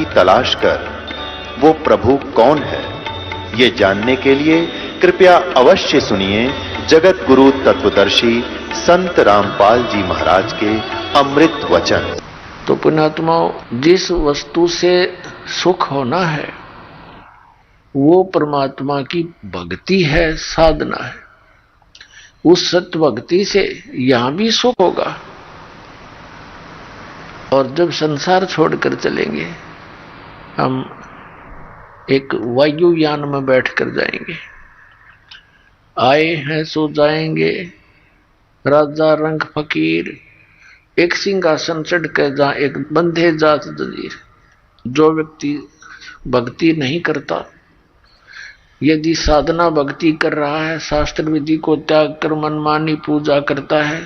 की तलाश कर वो प्रभु कौन है, ये जानने के लिए कृपया अवश्य सुनिए जगत गुरु तत्वदर्शी संत रामपाल जी महाराज के अमृत वचन। तो पुण्यात्माओं, जिस वस्तु से सुख होना है वो परमात्मा की भक्ति है, साधना है। उस सत्य भक्ति से यहां भी सुख होगा और जब संसार छोड़कर चलेंगे, हम एक वायुयान में बैठकर जाएंगे। आए हैं सो जाएंगे, राजा रंग फकीर, एक सिंहासन चढ़ कर जहां एक बंधे जात जंजीर। जो व्यक्ति भक्ति नहीं करता, यदि साधना भक्ति कर रहा है, शास्त्र विधि को त्याग कर मनमानी पूजा करता है,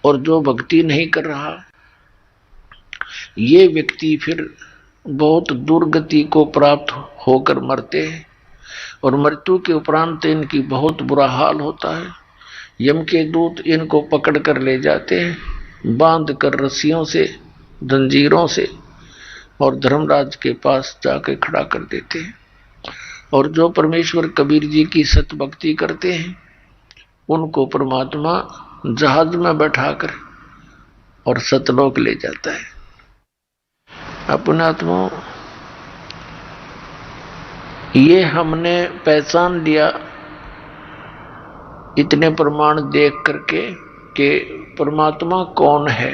और जो भक्ति नहीं कर रहा, ये व्यक्ति फिर बहुत दुर्गति को प्राप्त होकर मरते हैं और मृत्यु के उपरांत इनकी बहुत बुरा हाल होता है। यम के दूत इनको पकड़ कर ले जाते हैं, बांध कर रस्सियों से, जंजीरों से, और धर्मराज के पास जाकर खड़ा कर देते हैं। और जो परमेश्वर कबीर जी की सत भक्ति करते हैं, उनको परमात्मा जहाज में बैठाकर और सतलोक ले जाता है। अपने आत्मा, ये हमने पहचान लिया इतने प्रमाण देख करके कि परमात्मा कौन है,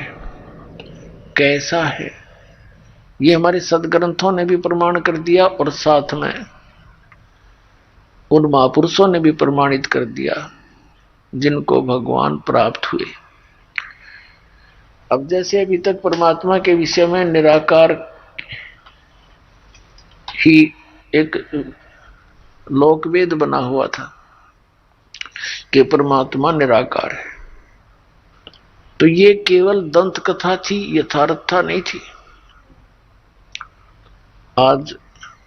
कैसा है। ये हमारे सदग्रंथों ने भी प्रमाण कर दिया और साथ में उन महापुरुषों ने भी प्रमाणित कर दिया जिनको भगवान प्राप्त हुए। अब जैसे अभी तक परमात्मा के विषय में निराकार ही एक लोकवेद बना हुआ था कि परमात्मा निराकार है, तो ये केवल दंत कथा थी, यथार्थता नहीं थी। आज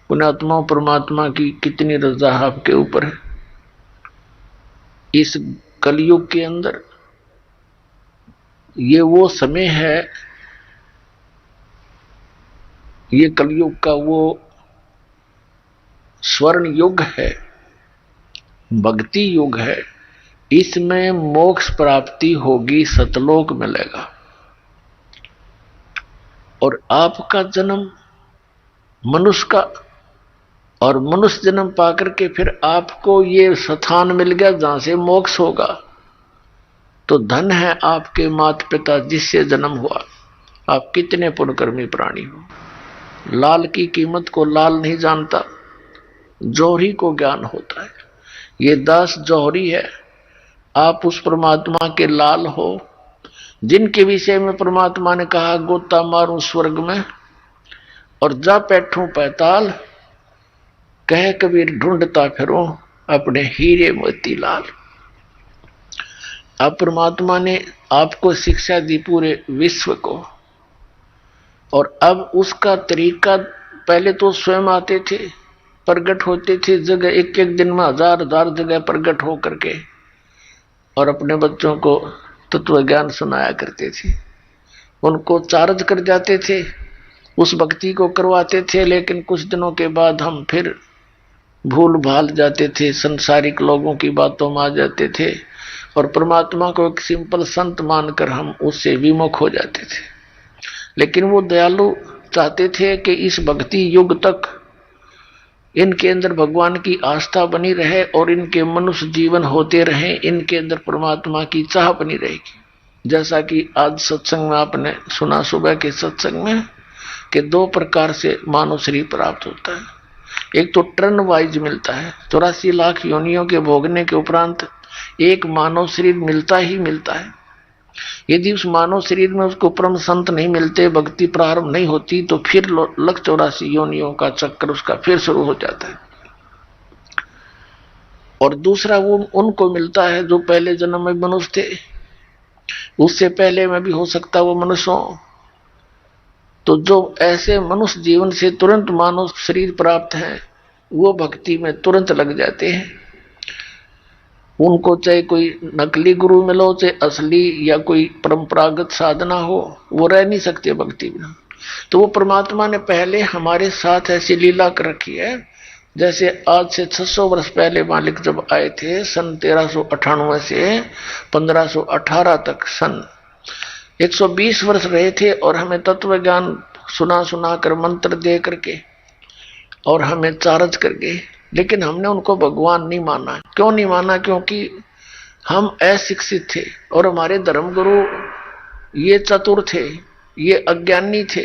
पुण्यात्मा परमात्मा की कितनी रजा आपके ऊपर है। इस कलयुग के अंदर ये वो समय है, ये कलयुग का वो स्वर्ण युग है, भक्ति युग है। इसमें मोक्ष प्राप्ति होगी, सतलोक मिलेगा। और आपका जन्म मनुष्य का, और मनुष्य जन्म पाकर के फिर आपको ये स्थान मिल गया जहां से मोक्ष होगा, तो धन है आपके माता पिता जिससे जन्म हुआ। आप कितने पुण्यकर्मी प्राणी हो। लाल की कीमत को लाल नहीं जानता, जौहरी को ज्ञान होता है। ये दास जौहरी है, आप उस परमात्मा के लाल हो जिनके विषय में परमात्मा ने कहा, गोता मारूं स्वर्ग में और जा बैठूं पैताल, कह कबीर ढूंढता फिरूं अपने हीरे मोती लाल। अब परमात्मा ने आपको शिक्षा दी पूरे विश्व को, और अब उसका तरीका, पहले तो स्वयं आते थे, प्रकट होते थे जगह, एक एक दिन में हजार हजार जगह प्रकट हो करके, और अपने बच्चों को तत्व ज्ञान सुनाया करते थे। उनको चार्ज कर जाते थे, उस भक्ति को करवाते थे, लेकिन कुछ दिनों के बाद हम फिर भूल भाल जाते थे, संसारिक लोगों की बातों में आ जाते थे, और परमात्मा को एक सिंपल संत मानकर हम उससे विमुख हो जाते थे। लेकिन वो दयालु चाहते थे कि इस भक्ति युग तक इनके अंदर भगवान की आस्था बनी रहे और इनके मनुष्य जीवन होते रहे, इनके अंदर परमात्मा की चाह बनी रहेगी। जैसा कि आज सत्संग में आपने सुना, सुबह के सत्संग में, कि दो प्रकार से मानव शरीर प्राप्त होता है। एक तो टर्न वाइज मिलता है, 84 लाख योनियों के भोगने के उपरांत एक मानव शरीर मिलता ही मिलता है। यदि उस मानव शरीर में उसको परम संत नहीं मिलते, भक्ति प्रारंभ नहीं होती, तो फिर 1,84 योनियों का चक्कर उसका फिर शुरू हो जाता है। और दूसरा वो उनको मिलता है जो पहले जन्म में मनुष्य थे, उससे पहले में भी हो सकता वो मनुष्य हो। तो जो ऐसे मनुष्य जीवन से तुरंत मानव शरीर प्राप्त है, वो भक्ति में तुरंत लग जाते हैं। उनको चाहे कोई नकली गुरु मिलो, चाहे असली या कोई परंपरागत साधना हो, वो रह नहीं सकते भक्ति में। तो वो परमात्मा ने पहले हमारे साथ ऐसी लीला कर रखी है, जैसे आज से 600 वर्ष पहले मालिक जब आए थे सन 1398 से 1518 तक, सन 120 वर्ष रहे थे और हमें तत्व ज्ञान सुना सुना कर, मंत्र दे करके और हमें चार्ज करके, लेकिन हमने उनको भगवान नहीं माना। क्यों नहीं माना? क्योंकि हम अशिक्षित थे और हमारे धर्मगुरु ये चतुर थे, ये अज्ञानी थे,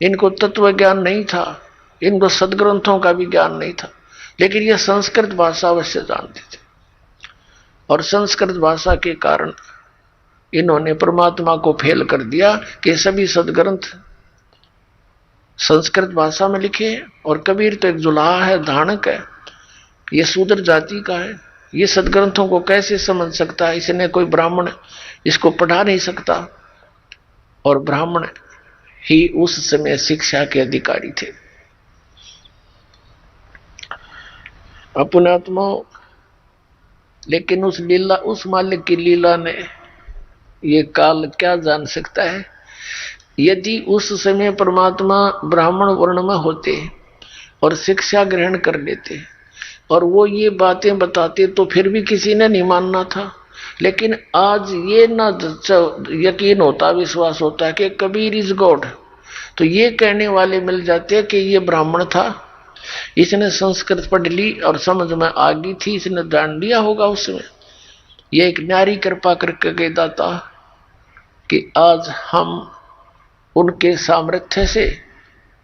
इनको तत्व ज्ञान नहीं था, इनको सदग्रंथों का भी ज्ञान नहीं था, लेकिन ये संस्कृत भाषा अवश्य जानते थे और संस्कृत भाषा के कारण इन्होंने परमात्मा को फेल कर दिया कि सभी सदग्रंथ संस्कृत भाषा में लिखे हैं और कबीर तो एक जुलाहा है, धानक है, ये शूद्र जाति का है, ये सदग्रंथों को कैसे समझ सकता है? इसने कोई ब्राह्मण इसको पढ़ा नहीं सकता, और ब्राह्मण ही उस समय शिक्षा के अधिकारी थे। अपनात्मा, लेकिन उस लीला, उस मालिक की लीला ने ये काल क्या जान सकता है? यदि उस समय परमात्मा ब्राह्मण वर्ण में होते और शिक्षा ग्रहण कर लेते और वो ये बातें बताते तो फिर भी किसी ने नहीं मानना था। लेकिन आज ये ना यकीन होता, विश्वास होता कि कबीर इज गॉड, तो ये कहने वाले मिल जाते कि ये ब्राह्मण था, इसने संस्कृत पढ़ ली और समझ में आ गई थी, इसने जान लिया होगा उसमें। ये एक न्यारी कृपा करके कह दाता कि आज हम उनके सामर्थ्य से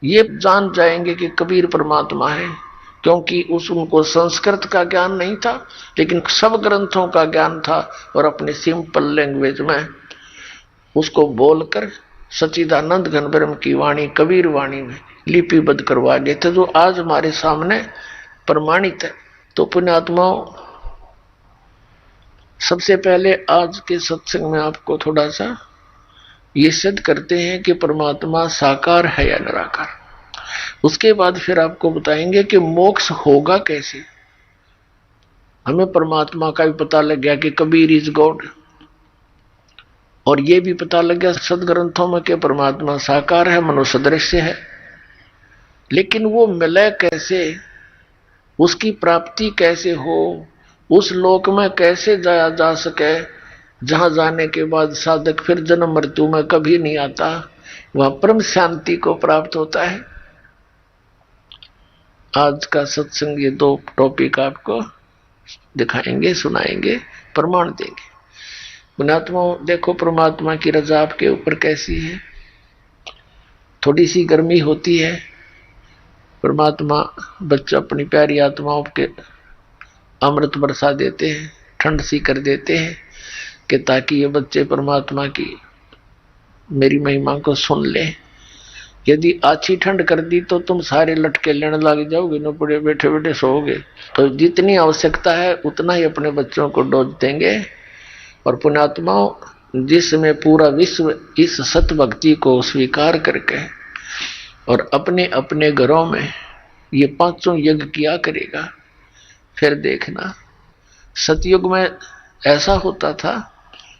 ये जान जाएंगे कि कबीर परमात्मा है, क्योंकि उनको संस्कृत का ज्ञान नहीं था, लेकिन सब ग्रंथों का ज्ञान था और अपने सिंपल लैंग्वेज में उसको बोलकर सच्चिदानंद घन ब्रह्म की वाणी, कबीर वाणी में लिपिबद्ध करवा देते, जो आज हमारे सामने प्रमाणित है। तो पुण्यात्माओं, सबसे पहले आज के सत्संग में आपको थोड़ा सा ये सिद्ध करते हैं कि परमात्मा साकार है या निराकार। उसके बाद फिर आपको बताएंगे कि मोक्ष होगा कैसे। हमें परमात्मा का भी पता लग गया कि कबीर इज गॉड, और ये भी पता लग गया सदग्रंथों में कि परमात्मा साकार है, मनुष्य दृश्य है, लेकिन वो मिले कैसे, उसकी प्राप्ति कैसे हो, उस लोक में कैसे जाया जा सके जहां जाने के बाद साधक फिर जन्म मृत्यु में कभी नहीं आता, वहां परम शांति को प्राप्त होता है। आज का सत्संग ये दो टॉपिक आपको दिखाएंगे, सुनाएंगे, प्रमाण देंगे। पुण्यात्मा, देखो परमात्मा की रजा आपके ऊपर कैसी है। थोड़ी सी गर्मी होती है, परमात्मा बच्चा अपनी प्यारी आत्माओं के अमृत बरसा देते हैं, ठंड सी कर देते हैं कि ताकि ये बच्चे परमात्मा की मेरी महिमा को सुन ले। यदि अच्छी ठंड कर दी तो तुम सारे लटके लेने लग जाओगे, न पड़े बैठे बैठे सोओगे। तो जितनी आवश्यकता है उतना ही अपने बच्चों को डोज देंगे। और पुण्यात्माओं, जिसमें पूरा विश्व इस सत भक्ति को स्वीकार करके और अपने अपने घरों में ये पांचों यज्ञ किया करेगा, फिर देखना। सतयुग में ऐसा होता था,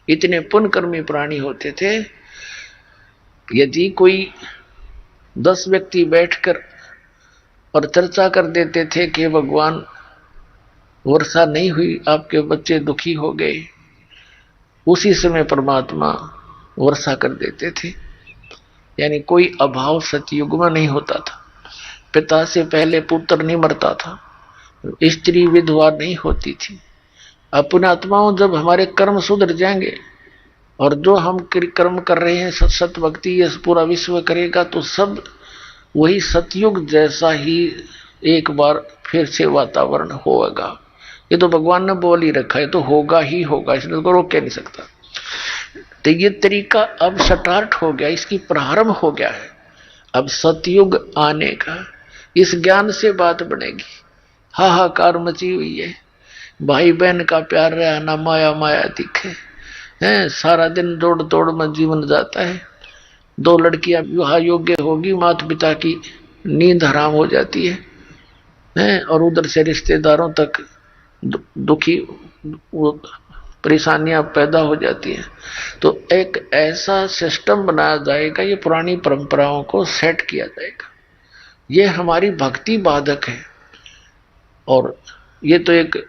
इतने पुण्यकर्मी प्राणी होते थे, यदि कोई 10 व्यक्ति बैठकर और चर्चा कर देते थे कि भगवान वर्षा नहीं हुई, आपके बच्चे दुखी हो गए, उसी समय परमात्मा वर्षा कर देते थे। यानी कोई अभाव सतयुग में नहीं होता था। पिता से पहले पुत्र नहीं मरता था, स्त्री विधवा नहीं होती थी। अपने आत्माओं, जब हमारे कर्म सुधर जाएंगे और जो हम कर्म कर रहे हैं सत भक्ति ये पूरा विश्व करेगा, तो सब वही सतयुग जैसा ही एक बार फिर से वातावरण होगा। ये तो भगवान ने बोल ही रखा है, तो होगा ही होगा, इसने तो रोक के नहीं सकता। तो ये तरीका अब स्टार्ट हो गया, इसकी प्रारंभ हो गया है अब सतयुग आने का। इस ज्ञान से बात बनेगी। हाहाकार मची हुई है, भाई बहन का प्यार रहा ना माया माया दिखे हैं, सारा दिन दौड़ दौड़ में जीवन जाता है। 2 लड़कियां विवाह योग्य होगी, माता पिता की नींद हराम हो जाती है, और उधर से रिश्तेदारों तक दुखी परेशानियां पैदा हो जाती हैं। तो एक ऐसा सिस्टम बनाया जाएगा, ये पुरानी परंपराओं को सेट किया जाएगा। ये हमारी भक्ति बाधक है। और ये तो एक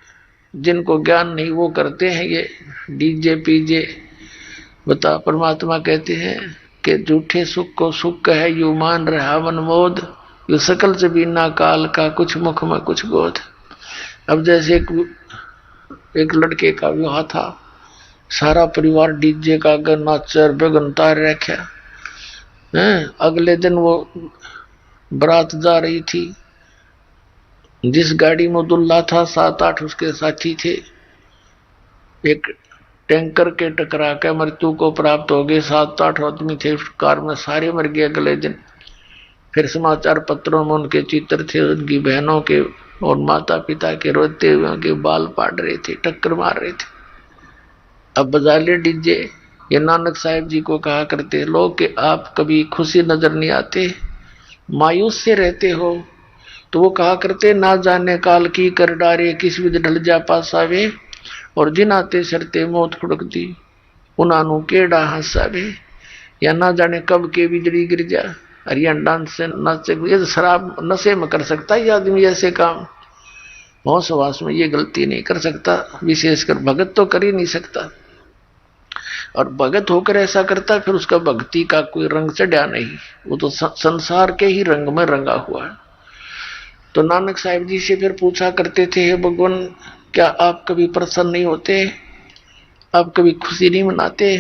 जिनको ज्ञान नहीं वो करते हैं ये डीजे पीजे। बता, परमात्मा कहते हैं कि झूठे सुख को सुख है, यू मान रहा मन मोद, यू सकल से बिना काल का, कुछ मुख में कुछ गोद। अब जैसे एक लड़के का विवाह था, सारा परिवार डीजे का नाचर बेगन तार रखा है। अगले दिन वो बारात जा रही थी, जिस गाड़ी में दुल्हा था 7-8 उसके साथी थे, एक टैंकर के टकरा के मृत्यु को प्राप्त हो गए। 7-8 आदमी थे उस कार में, सारे मर गए अगले दिन। फिर समाचार पत्रों में उनके चित्र थे, उनकी बहनों के और माता पिता के रोते हुए के बाल पाड़ रहे थे, टक्कर मार रहे थे। अब बजा ले डीजे। ये नानक साहिब जी को कहा करते लोग कि आप कभी खुशी नजर नहीं आते, मायूस से रहते हो। तो वो कहा करते ना जाने काल की कर डारे, किस विध ढल जा पासावे, और जिन आते सरते मौत खुड़क दी, उन्होंने केड़ा हंसावे। या ना जाने कब के बिजली गिर जा, हरियाणा डांस से नाचे। ये शराब नशे में कर सकता है ये आदमी ऐसे काम, होश वास में ये गलती नहीं कर सकता। विशेषकर भगत तो कर ही नहीं सकता, और भगत होकर ऐसा करता फिर उसका भक्ति का कोई रंग चढ़ा नहीं, वो तो संसार के ही रंग में रंगा हुआ है। तो नानक साहिब जी से फिर पूछा करते थे, हे भगवान क्या आप कभी प्रसन्न नहीं होते, आप कभी खुशी नहीं मनाते।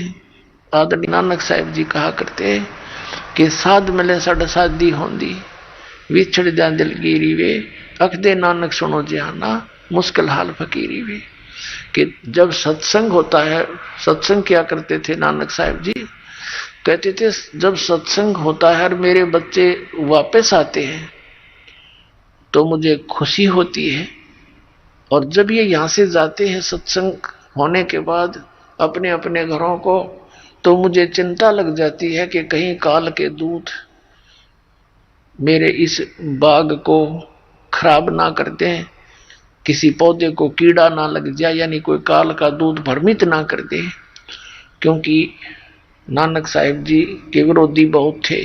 आदरणीय नानक साहिब जी कहा करते कि साध मिले साढ़े साधी होंदी, विछड़ जा दिलगिरी वे, अख दे नानक सुनो जहाना, मुश्किल हाल फकीरी वे। कि जब सत्संग होता है, सत्संग क्या करते थे नानक साहिब जी, कहते थे जब सत्संग होता है और मेरे बच्चे वापस आते हैं तो मुझे खुशी होती है, और जब ये यहाँ से जाते हैं सत्संग होने के बाद अपने अपने घरों को, तो मुझे चिंता लग जाती है कि कहीं काल के दूत मेरे इस बाग को खराब ना कर दें, किसी पौधे को कीड़ा ना लग जाए, यानी कोई काल का दूत भ्रमित ना कर दे। क्योंकि नानक साहिब जी के विरोधी बहुत थे,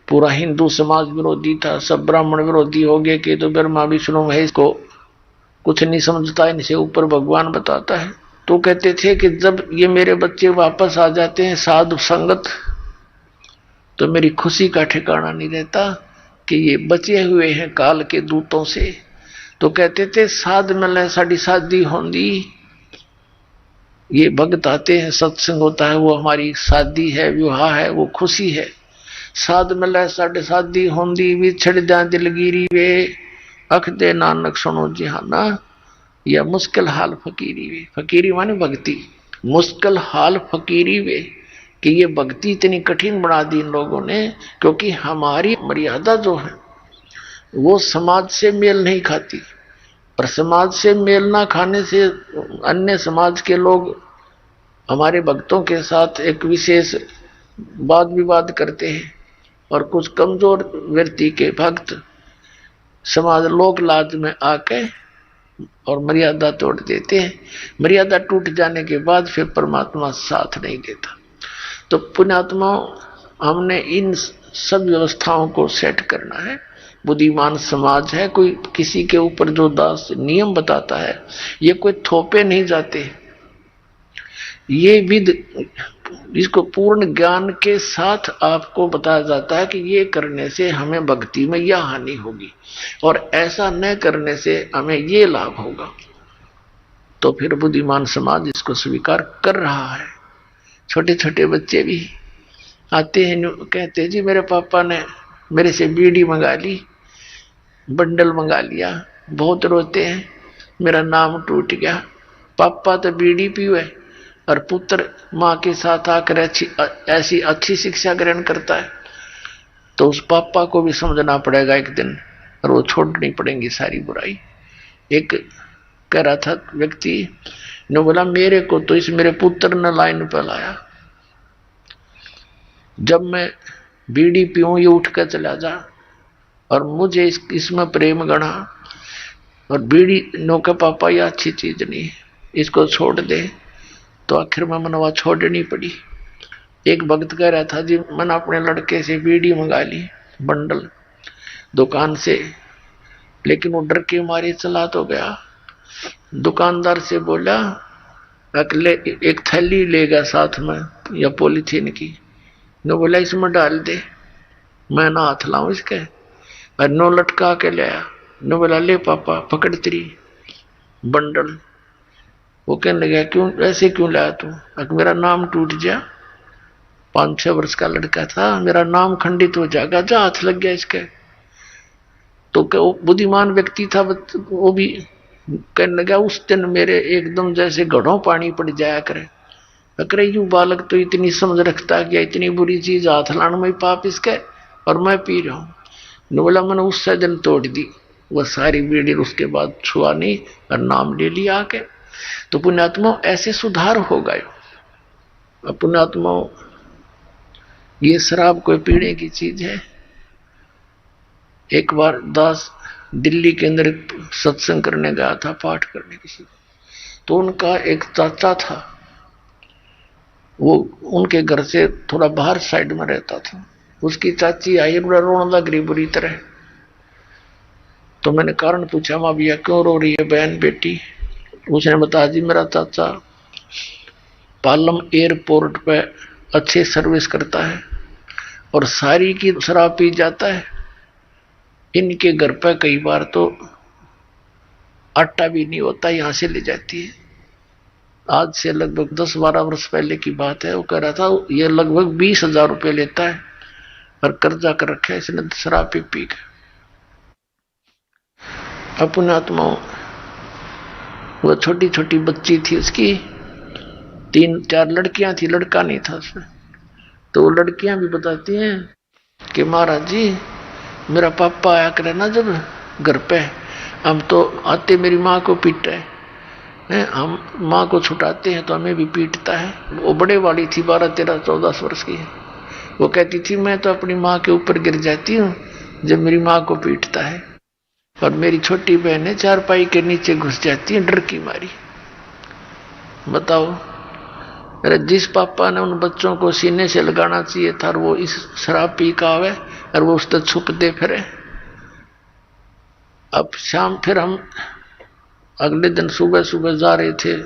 पूरा हिंदू समाज विरोधी था, सब ब्राह्मण विरोधी हो गए कि तो ब्रह्मा विष्णु महेश को कुछ नहीं समझता, इनसे ऊपर भगवान बताता है। तो कहते थे कि जब ये मेरे बच्चे वापस आ जाते हैं साधु संगत, तो मेरी खुशी का ठिकाना नहीं रहता कि ये बचे हुए हैं काल के दूतों से। तो कहते थे साध मिले साड़ी शादी होंदी, ये भक्त आते हैं सत्संग होता है वो हमारी शादी है, विवाह है, वो खुशी है। साध मिले साढ़े शादी होंदी, विछड़ जा दिलगिरी वे, अख दे नानक सुनो जहाना, या मुश्किल हाल फकीरी वे। फकीरी माने भक्ति, मुश्किल हाल फकीरी वे, कि ये भक्ति इतनी कठिन बना दी इन लोगों ने, क्योंकि हमारी मर्यादा जो है वो समाज से मेल नहीं खाती। पर समाज से मेल ना खाने से अन्य समाज के लोग हमारे भक्तों के साथ एक विशेष वाद विवाद करते हैं, और कुछ कमजोर व्यक्ति के भक्त समाज लोक लाज में आके और मर्यादा तोड़ देते हैं। मर्यादा टूट जाने के बाद फिर परमात्मा साथ नहीं देता। तो पुण्यात्मा हमने इन सब व्यवस्थाओं को सेट करना है। बुद्धिमान समाज है, कोई किसी के ऊपर जो दास नियम बताता है, ये कोई थोपे नहीं जाते, ये विद इसको पूर्ण ज्ञान के साथ आपको बताया जाता है कि ये करने से हमें भक्ति में यह हानि होगी और ऐसा न करने से हमें ये लाभ होगा। तो फिर बुद्धिमान समाज इसको स्वीकार कर रहा है। छोटे छोटे बच्चे भी आते हैं, कहते हैं जी मेरे पापा ने मेरे से बीड़ी मंगा ली, बंडल मंगा लिया, बहुत रोते हैं, मेरा नाम टूट गया। पापा तो बीड़ी पीवे और पुत्र माँ के साथ आकर ऐसी अच्छी शिक्षा ग्रहण करता है, तो उस पापा को भी समझना पड़ेगा एक दिन, और वो छोड़नी पड़ेंगी सारी बुराई। एक कह रहा था व्यक्ति ने बोला मेरे को तो इस मेरे पुत्र ने लाइन पर लाया, जब मैं बीड़ी पीऊं ये उठ कर चला जा, और मुझे इसमें प्रेम गढ़ा, और बीड़ी नो का पापा ये अच्छी चीज नहीं, इसको छोड़ दे। तो आखिर में मनवा छोड़नी पड़ी। एक भक्त कह रहा था जी मैंने अपने लड़के से बीड़ी मंगा ली बंडल दुकान से, लेकिन वो डर के मारे चला तो गया। दुकानदार से बोला अगले एक थैली लेगा साथ में या पॉलीथीन की, न बोला इसमें डाल दे, मैं ना हाथ लाऊं इसके, और नो लटका के ले आया। न बोला ले पापा पकड़ तेरी बंडल। वो कहने लगा क्यों ऐसे क्यों लाया तू? अगर मेरा नाम टूट जा, 5-6 वर्ष का लड़का था, मेरा नाम खंडित हो जाएगा, जा हाथ लग गया इसके। तो बुद्धिमान व्यक्ति था वो भी कहने लगा उस दिन मेरे एकदम जैसे घड़ों पानी पड़ जाया करे। अरे यू बालक तो इतनी समझ रखता कि इतनी बुरी चीज हाथ लाने में पाप इसके, और मैं पी रहा हूँ। न बोला मैंने उससे दिन तोड़ दी वह सारी बीड़ी, उसके बाद छुआ नहीं और नाम ले लिया आके। तो पुण्यात्मा ऐसे सुधार हो गए। पुण्यात्मा ये शराब कोई पीने की चीज है। एक बार दास दिल्ली के अंदर सत्संग करने गया था, पाठ करने किसी, तो उनका एक चाचा था, वो उनके घर से थोड़ा बाहर साइड में रहता था। उसकी चाची आई, बड़ा रोने लग रही बुरी तरह। तो मैंने कारण पूछा माँ भैया क्यों रो रही है बहन बेटी? उसने बताया जी मेरा चाचा पालम एयरपोर्ट पे अच्छे सर्विस करता है और सारी की शराब पी जाता है। इनके घर पे कई बार तो आटा भी नहीं होता, यहां से ले जाती है। आज से लगभग 10-12 वर्ष पहले की बात है। वो कह रहा था ये लगभग 20,000 रुपये लेता है और कर्जा कर रखा है इसने शराब पी पी के। अपने आत्माओं वो छोटी छोटी बच्ची थी, उसकी 3-4 लड़कियां थी, लड़का नहीं था उसमें। तो वो लड़कियां भी बताती हैं कि महाराज जी मेरा पापा आया करे ना जब घर पे, हम तो आते मेरी माँ को पीटते हैं, हम माँ को छुटाते हैं तो हमें भी पीटता है। वो बड़े वाली थी, 12-13-14 वर्ष की। वो कहती थी मैं तो अपनी माँ के ऊपर गिर जाती हूँ जब मेरी माँ को पीटता है, और मेरी छोटी बहनें चारपाई के नीचे घुस जाती हैं डर की मारी। बताओ, अरे जिस पापा ने उन बच्चों को सीने से लगाना चाहिए था वो इस शराब पी का आवे और वो उस तक छुपते फिरे। अब शाम फिर हम अगले दिन सुबह सुबह जा रहे थे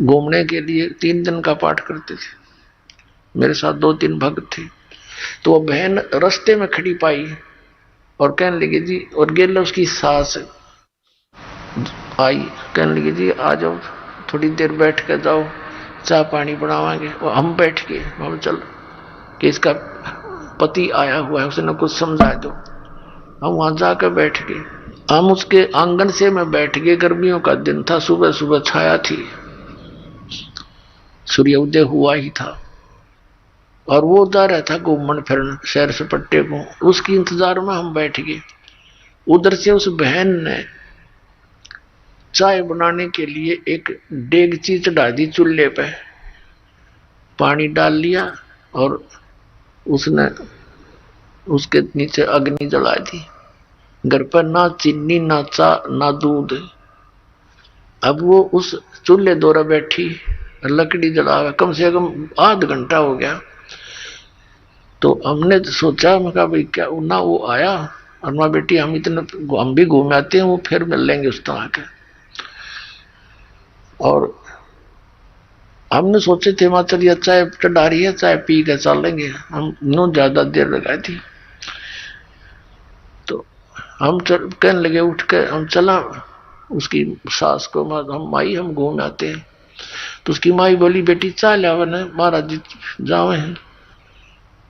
घूमने के लिए, 3 दिन का पाठ करते थे, मेरे साथ 2-3 भक्त थे। तो वो बहन रास्ते में खड़ी पाई और कहने लगी जी, और गेल उसकी सास आई, कहने लगी जी आ जाओ थोड़ी देर बैठ कर जाओ, चाय पानी बनावांगे। और हम बैठ गए, हम चल कि इसका पति आया हुआ है उसने कुछ समझा दो। हम वहां जाकर बैठ गए, हम उसके आंगन से मैं बैठ गए। गर्मियों का दिन था, सुबह सुबह छाया थी, सूर्योदय हुआ ही था, और वो जा रहा था घूमन फिरन शहर से पट्टे को। उसकी इंतजार में हम बैठ गए। उधर से उस बहन ने चाय बनाने के लिए एक डेगची चढ़ा दी चूल्हे पे, पानी डाल लिया और उसने उसके नीचे अग्नि जला दी। घर पर ना चीनी ना चा ना दूध। अब वो उस चूल्हे दौरा बैठी, लकड़ी जला, कम से कम आध घंटा हो गया। तो हमने सोचा, मैं कहा भाई क्या ना वो आया और माँ बेटी हम भी घूम आते हैं, वो फिर मिल लेंगे उस तरह के। और हमने सोचे थे माँ चलिए चाय चढ़ा रही है, चाय पी के चलेंगे, हम नो ज्यादा देर लगा थी। तो हम कहने लगे उठ के हम चला उसकी सास को, हम माई हम घूम आते हैं। तो उसकी माई बोली बेटी चाय लावा न महाराज जी जावे हैं।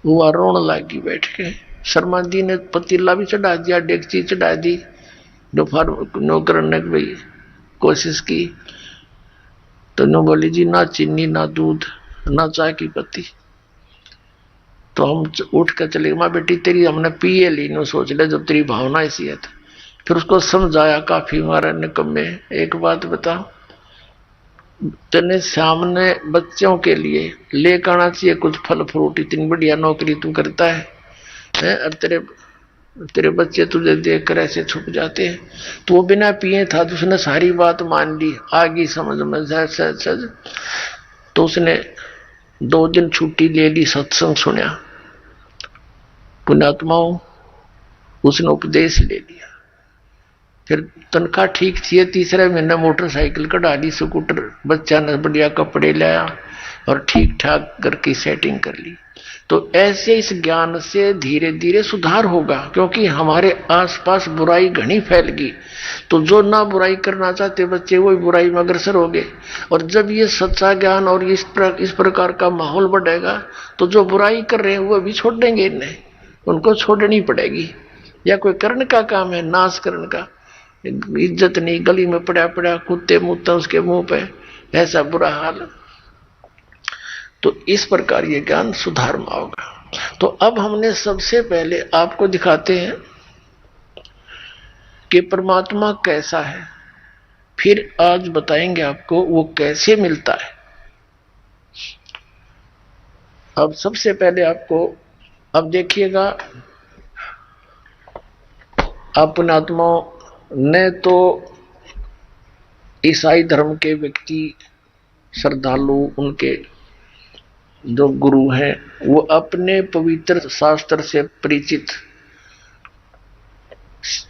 वो रोने लगी बैठ के। शर्मा जी ने पतीला भी चढ़ा दिया, डेगची चढ़ा दी, दोपहर नौकर ने भाई कोशिश की। तो नो बोली जी ना चीनी ना दूध ना चाय की पत्ती। तो हम उठ कर चले, माँ बेटी तेरी हमने पिए ली, नो सोच ले जब तेरी भावना ऐसी है। फिर उसको समझाया काफी मारा निकम्मे, एक बात बता, तेने सामने बच्चों के लिए लेकर आना चाहिए कुछ फल फ्रूट, इतनी बढ़िया नौकरी तू करता है और तेरे तेरे बच्चे तुझे देखकर ऐसे छुप जाते हैं। तो वो बिना पिए था तो उसने सारी बात मान ली, आगे समझ में सच। तो उसने 2 दिन छुट्टी ले ली, सत्संग सुना, पुण्यात्माओं उसने उपदेश ले लिया। फिर तनख्वाह ठीक थी, तीसरे महीने मोटरसाइकिल कढ़ा ली, स्कूटर, बच्चा ने बढ़िया कपड़े लाया और ठीक ठाक घर की सेटिंग कर ली। तो ऐसे इस ज्ञान से धीरे धीरे सुधार होगा, क्योंकि हमारे आसपास बुराई घनी फैल गई। तो जो ना बुराई करना चाहते बच्चे वही बुराई में अग्रसर हो गए। और जब ये सच्चा ज्ञान और इस प्रकार का माहौल बढ़ेगा तो जो बुराई कर रहे हैं वो भी छोड़ देंगे, इन्हें उनको छोड़नी पड़ेगी। या कोई कर्ण का काम है, नाश करण का, इज्जत नहीं, गली में पड़ा पड़ा कुत्ते मुत्ता उसके मुंह पे, ऐसा बुरा हाल। तो इस प्रकार ये ज्ञान सुधार में होगा। तो अब हमने सबसे पहले आपको दिखाते हैं कि परमात्मा कैसा है, फिर आज बताएंगे आपको वो कैसे मिलता है। अब सबसे पहले आपको, अब देखिएगा, अपने आत्माओं ने तो ईसाई धर्म के व्यक्ति, श्रद्धालु, उनके जो गुरु हैं वो अपने पवित्र शास्त्र से परिचित,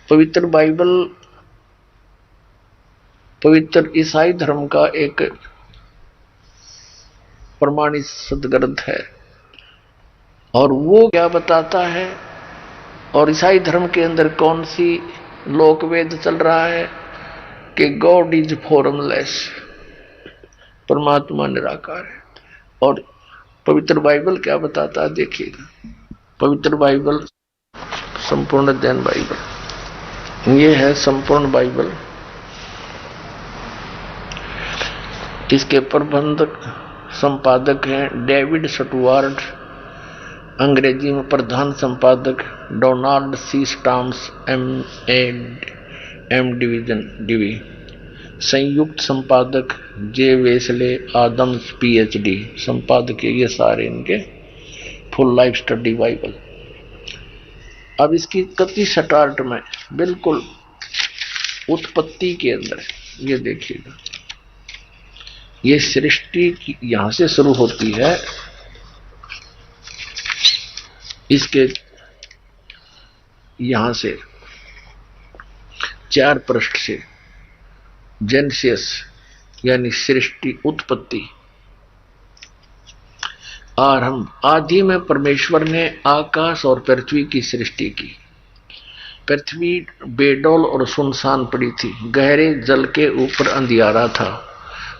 पवित्र बाइबल पवित्र ईसाई धर्म का एक प्रमाणित सदग्रंथ है। और वो क्या बताता है, और ईसाई धर्म के अंदर कौन सी लोकवेद चल रहा है कि गॉड इज फॉर्मलेस, परमात्मा निराकार है। और पवित्र बाइबल क्या बताता है देखिएगा। पवित्र बाइबल, संपूर्ण अध्ययन बाइबल, ये है संपूर्ण बाइबल। इसके प्रबंधक संपादक हैं डेविड स्टुअर्ट, अंग्रेजी में प्रधान संपादक Donald C Stamps M division DV, संयुक्त संपादक जे वेस्ले आदम्स पीएचडी, संपादक ये सारे इनके। Full life study Bible. अब इसकी कति स्टार्ट में बिल्कुल उत्पत्ति के अंदर ये देखिएगा, ये सृष्टि की यहां से शुरू होती है, इसके यहां से 4 पृष्ठ से जेनेसिस यानी सृष्टि उत्पत्ति आरंभ। आदि में परमेश्वर ने आकाश और पृथ्वी की सृष्टि की। पृथ्वी बेडौल और सुनसान पड़ी थी, गहरे जल के ऊपर अंधियारा था।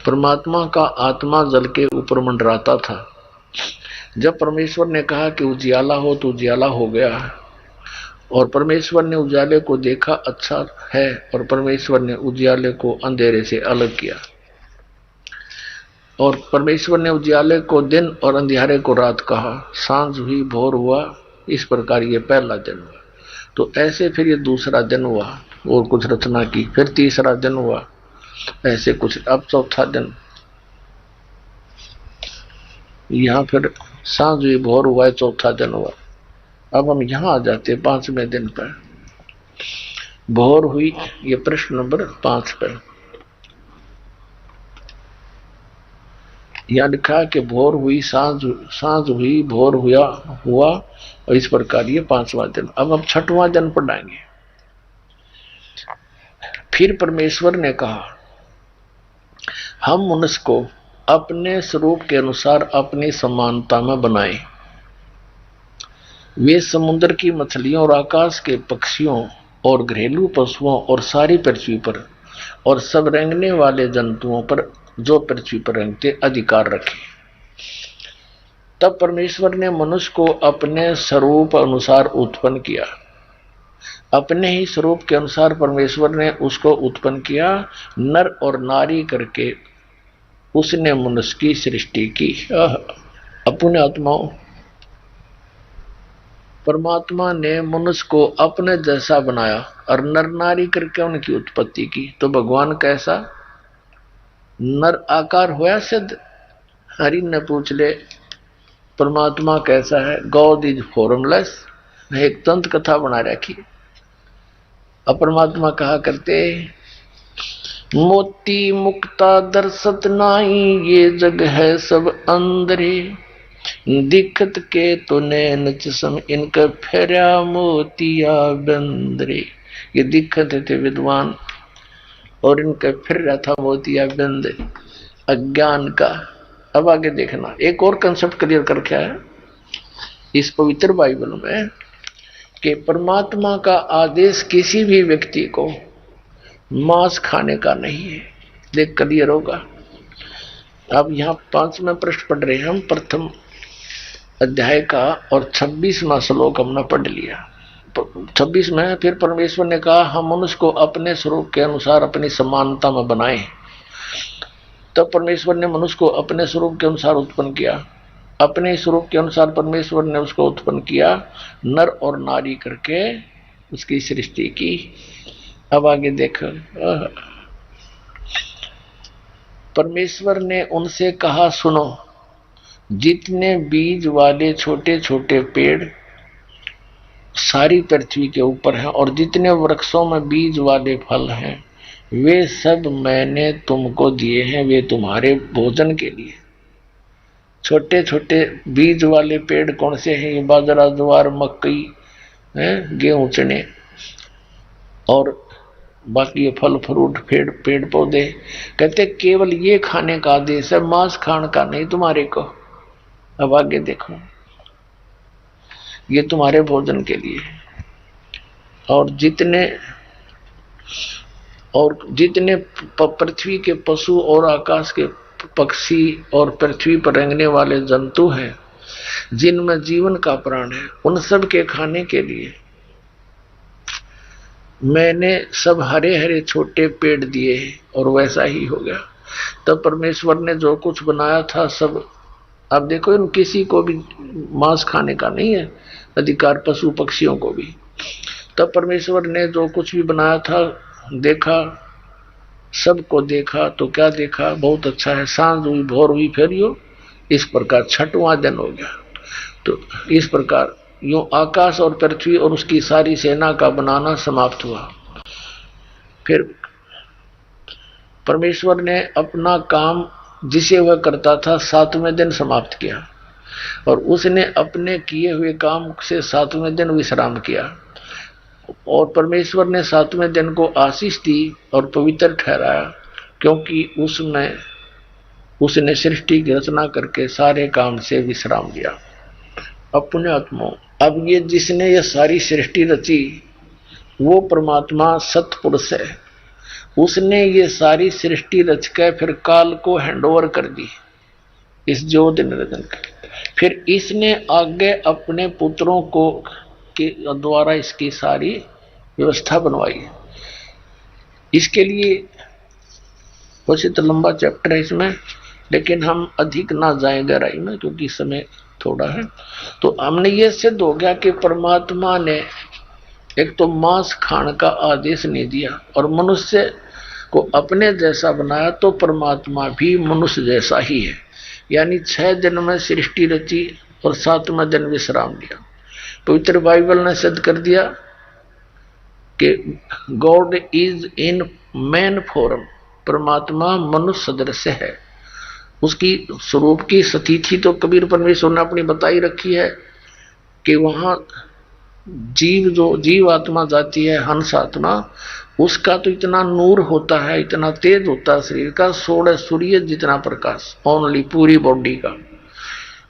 परमात्मा का आत्मा जल के ऊपर मंडराता था। जब परमेश्वर ने कहा कि उजियाला हो तो उजियाला हो गया। और परमेश्वर ने उजाले को देखा अच्छा है, और परमेश्वर ने उजियाले को अंधेरे से अलग किया। और परमेश्वर ने उजियाले को दिन और अंधियारे को रात कहा। सांझ हुई, भोर हुआ, इस प्रकार ये पहला दिन हुआ। तो ऐसे फिर ये दूसरा दिन हुआ और कुछ रचना की, फिर तीसरा दिन हुआ, ऐसे कुछ, अब चौथा दिन। यहाँ फिर सांझ हुई, भोर हुआ, चौथा दिन हुआ। अब हम यहां आ जाते हैं 5वें दिन पर। भोर हुई, ये प्रश्न नंबर 5 पर यहां लिखा कि भोर हुई, सांझ हुई, भोर हुआ, और इस प्रकार ये 5वां दिन। अब हम 6वां दिन पढ़ाएंगे। फिर परमेश्वर ने कहा, हम मनुष्य को अपने स्वरूप के अनुसार अपनी समानता में बनाएं। वे समुद्र की मछलियों और आकाश के पक्षियों और घरेलू पशुओं और सारी पृथ्वी पर और सब रेंगने वाले जंतुओं पर जो पृथ्वी पर रेंगते अधिकार रखे। तब परमेश्वर ने मनुष्य को अपने स्वरूप अनुसार उत्पन्न किया। अपने ही स्वरूप के अनुसार परमेश्वर ने उसको उत्पन्न किया, नर और नारी करके उसने मनुष्य की सृष्टि की। अपने आत्माओं, परमात्मा ने मनुष्य को अपने जैसा बनाया और नर नारी करके उनकी उत्पत्ति की। तो भगवान कैसा? नर आकार होया सिद्ध। हरि ने पूछ ले परमात्मा कैसा है? गॉड इज फॉर्मलेस, एक दंत कथा बना रखी। अब परमात्मा कहा करते, मोती मुक्ता दर्शत नाई, ये जग है सब अंदरे, दिखत के तो नैन चसम, इनका फेरा मोतिया बंदरे। ये दिखत थे विद्वान और इनका फिर रहा था मोतिया बंद अज्ञान का। अब आगे देखना, एक और कंसेप्ट क्लियर कर क्या है इस पवित्र बाइबल में, कि परमात्मा का आदेश किसी भी व्यक्ति को मांस खाने का नहीं है। देख क्लियर होगा। अब यहाँ 5वें पृष्ठ पढ़ रहे हैं हम, प्रथम अध्याय का, और 26वां श्लोक हमने पढ़ लिया। 26 में फिर परमेश्वर ने कहा, हम मनुष्य को अपने स्वरूप के अनुसार अपनी समानता में बनाए। तब परमेश्वर ने मनुष्य को अपने स्वरूप के अनुसार उत्पन्न किया। अपने स्वरूप के अनुसार परमेश्वर ने उसको उत्पन्न किया, नर और नारी करके उसकी सृष्टि की। अब आगे देखो, परमेश्वर ने उनसे कहा, सुनो, जितने बीज वाले छोटे छोटे पेड़ सारी पृथ्वी के ऊपर हैं और जितने वृक्षों में बीज वाले फल हैं, वे सब मैंने तुमको दिए हैं, वे तुम्हारे भोजन के लिए। छोटे छोटे बीज वाले पेड़ कौन से हैं? ये बाजरा, ज्वार, मकई, गेहूं, चने, और बाकी ये फल फ्रूट पेड़ पौधे। कहते केवल ये खाने का आदेश है, मांस खाने का नहीं तुम्हारे को। अब आगे देखो, ये तुम्हारे भोजन के लिए। और जितने पृथ्वी के पशु और आकाश के पक्षी और पृथ्वी पर रेंगने वाले जंतु हैं, जिनमें जीवन का प्राण है, उन सब के खाने के लिए मैंने सब हरे हरे छोटे पेड़ दिए हैं। और वैसा ही हो गया। तब परमेश्वर ने जो कुछ बनाया था सब, अब देखो, इन किसी को भी मांस खाने का नहीं है अधिकार, पशु पक्षियों को भी। तब परमेश्वर ने जो कुछ भी बनाया था देखा, सबको देखा तो क्या देखा? बहुत अच्छा है। सांझ हुई, भोर हुई, फिर यो इस प्रकार 6वां दिन हो गया। तो इस प्रकार यूं आकाश और पृथ्वी और उसकी सारी सेना का बनाना समाप्त हुआ। फिर परमेश्वर ने अपना काम जिसे वह करता था 7वें दिन समाप्त किया, और उसने अपने किए हुए काम से 7वें दिन विश्राम किया। और परमेश्वर ने 7वें दिन को आशीष दी और पवित्र ठहराया, क्योंकि उसमें उसने सृष्टि की रचना करके सारे काम से विश्राम लिया। अपने आत्मा, अब ये जिसने ये सारी सृष्टि रची वो परमात्मा सतपुरुष है। उसने ये सारी सृष्टि रच के फिर काल को हैंडओवर कर दी इस ज्योत निरंजन के। फिर इसने आगे अपने पुत्रों को के द्वारा इसकी सारी व्यवस्था बनवाई। इसके लिए वैसे तो लंबा चैप्टर है इसमें, लेकिन हम अधिक ना जाएं गहराई में क्योंकि समय थोड़ा है। तो हमने ये सिद्ध हो गया कि परमात्मा ने एक तो मांस खाने का आदेश नहीं दिया और मनुष्य को अपने जैसा बनाया, तो परमात्मा भी मनुष्य जैसा ही है। यानी 6 दिन में सृष्टि रची और 7वें दिन विश्राम लिया। पवित्र बाइबल ने सिद्ध कर दिया कि God is in man form, परमात्मा मनुष्य सदृश है। उसकी स्वरूप की स्थिति तो कबीर परमेश्वर ने अपनी बताई रखी है कि वहां जीव आत्मा जाती है, हंस आत्मा, उसका तो इतना नूर होता है, इतना तेज होता है शरीर का, 16 सूर्य जितना प्रकाश ओनली पूरी बॉडी का।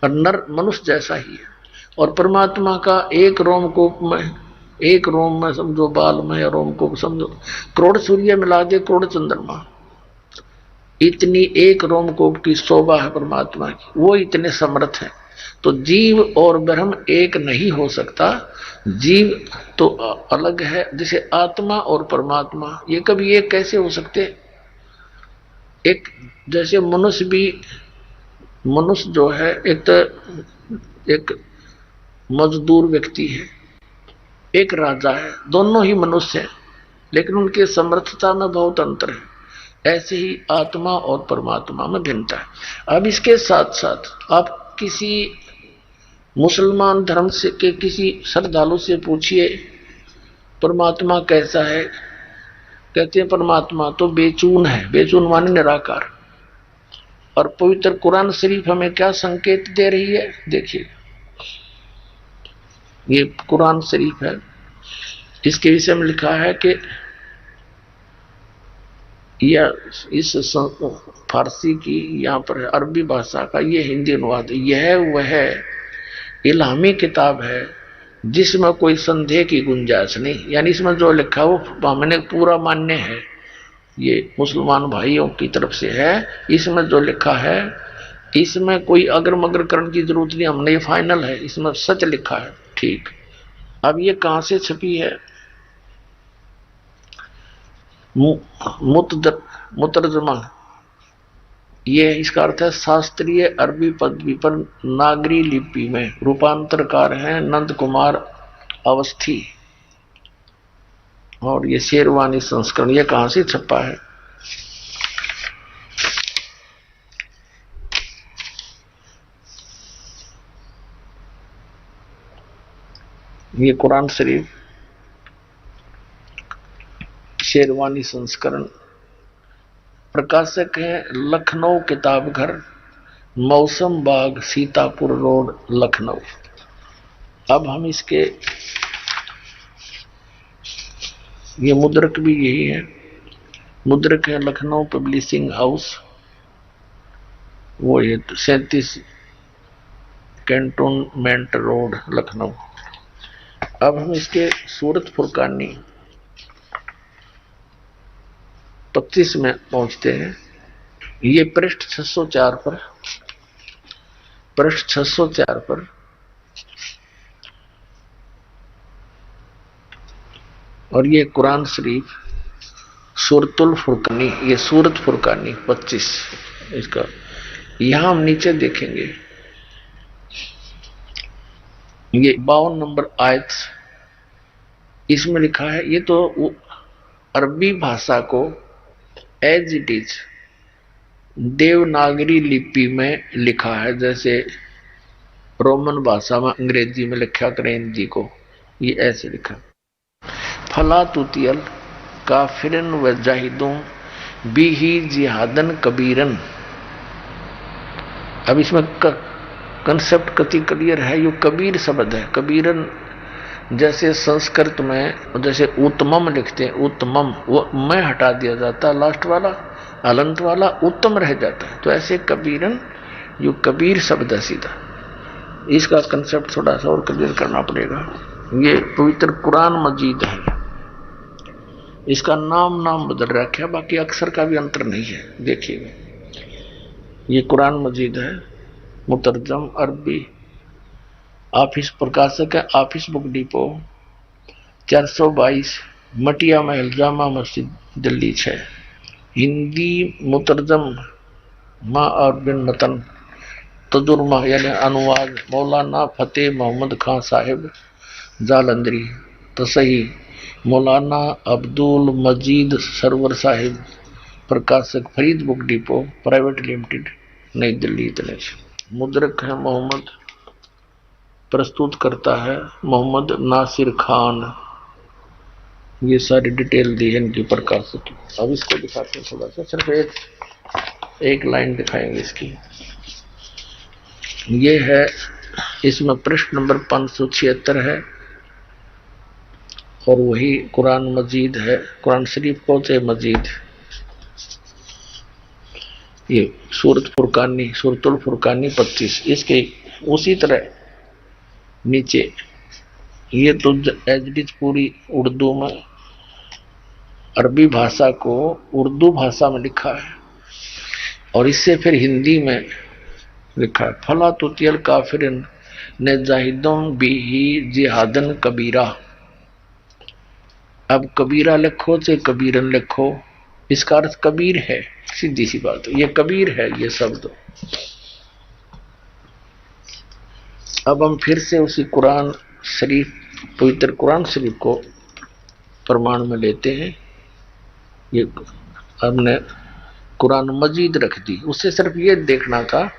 और नर मनुष्य जैसा ही है। और परमात्मा का एक रोम में समझो, बाल में, रोम को समझो, करोड़ सूर्य मिला दे, करोड़ चंद्रमा, इतनी एक रोमकोप की शोभा है परमात्मा की। वो इतने समर्थ है। तो जीव और ब्रह्म एक नहीं हो सकता। जीव तो अलग है, जैसे आत्मा और परमात्मा ये कभी एक कैसे हो सकते? एक जैसे मनुष्य जो है एक मजदूर व्यक्ति है, एक राजा है, दोनों ही मनुष्य हैं, लेकिन उनके समर्थता में बहुत अंतर है। ऐसे ही आत्मा और परमात्मा में भिन्नता है। अब इसके साथ साथ आप किसी मुसलमान धर्म से के किसी श्रद्धालु से पूछिए परमात्मा कैसा है, कहते हैं परमात्मा तो बेचून है, बेचून माने निराकार। और पवित्र कुरान शरीफ हमें क्या संकेत दे रही है, देखिए ये कुरान शरीफ है, इसके विषय में लिखा है कि यह इस फारसी की यहाँ पर अरबी भाषा का ये हिंदी अनुवाद, यह वह इल्हामी किताब है जिसमें कोई संदेह की गुंजाइश नहीं, यानी इसमें जो लिखा वो हमने पूरा मान्य है, ये मुसलमान भाइयों की तरफ से है। इसमें जो लिखा है इसमें कोई अगर मगर करने की जरूरत नहीं, हमने ये फाइनल है, इसमें सच लिखा है। ठीक, अब ये कहां से छपी है, मुतरजमा, ये इसका अर्थ है शास्त्रीय अरबी पदवी पर नागरी लिपि में, रूपांतरकार हैं नंद कुमार अवस्थी, और ये शेरवानी संस्करण। ये कहां से छपा है, ये कुरान शरीफ शेरवानी संस्करण, प्रकाशक है लखनऊ किताब घर, मौसम बाग, सीतापुर रोड, लखनऊ। अब हम इसके, ये मुद्रक भी यही है, मुद्रक है लखनऊ पब्लिशिंग हाउस, वो ये 37 कैंटोनमेंट रोड, लखनऊ। अब हम इसके सूरत फुरकानी 25 में पहुंचते हैं। ये पृष्ठ 604 पर, पृष्ठ 604 पर और ये कुरान शरीफ सूरतुल फुरकानी, ये सूरत फुरकानी 25 इसका। यहां हम नीचे देखेंगे ये 52 नंबर आयत, इसमें लिखा है, ये तो अरबी भाषा को एज इट इज देवनागरी लिपि में लिखा है, जैसे रोमन भाषा में अंग्रेजी में लिखा करें हिंदी को, ये ऐसे लिखा, फला तुतियल काफिरन व जाहिदों बिही जिहादन कबीरन। अब इसमें कंसेप्ट कति क्लियर है, ये कबीर शब्द है। कबीरन जैसे संस्कृत में जैसे उत्तमम लिखते हैं, उत्तमम वो मैं हटा दिया जाता है, लास्ट वाला अलंत वाला उत्तम रह जाता है, तो ऐसे कबीरन यो कबीर शब्द है सीधा। इसका कंसेप्ट थोड़ा सा और क्लियर करना पड़ेगा। ये पवित्र कुरान मजीद है, इसका नाम बदल रखा है, बाकी अक्षर का भी अंतर नहीं है। देखिए ये कुरान मजीद है, मुतरजम अरबी, ऑफिस प्रकाशक है ऑफिस बुक डिपो, 422 मटिया महल, जामा मस्जिद, दिल्ली 6। हिंदी मुतरजम माँ और बिन मतन, तजुर्मा यानी अनुवाद मौलाना फतेह मोहम्मद खान साहिब जालंधरी, तसही मौलाना अब्दुल मजीद सरवर साहिब, प्रकाशक Farid book depot private limited, नई दिल्ली, इतने। मुद्रक है मोहम्मद, प्रस्तुत करता है मोहम्मद नासिर खान। ये सारी डिटेल दी है इनकी प्रकाशक की। अब इसको दिखाते हैं थोड़ा सा, सिर्फ एक लाइन दिखाएंगे इसकी। ये है, इसमें पृष्ठ नंबर 576 है और वही कुरान मजीद है, कुरान शरीफ को से मजीद। ये सूरत फुरकानी, सूरतुल फुरकानी 25, इसके उसी तरह नीचे ये तो एज इट इज पूरी उर्दू में, अरबी भाषा को उर्दू भाषा में लिखा है और इससे फिर हिंदी में लिखा है, फला तुतियल काफिरन ने जाहिदों बिही जिहादन कबीरा। अब कबीरा लिखो से कबीरन लिखो, इसका अर्थ कबीर है, सीधी सी बात है, ये कबीर है ये शब्द। अब हम फिर से उसी कुरान शरीफ, पवित्र कुरान शरीफ को प्रमाण में लेते हैं। ये हमने कुरान मजीद रख दी, उससे सिर्फ ये देखना था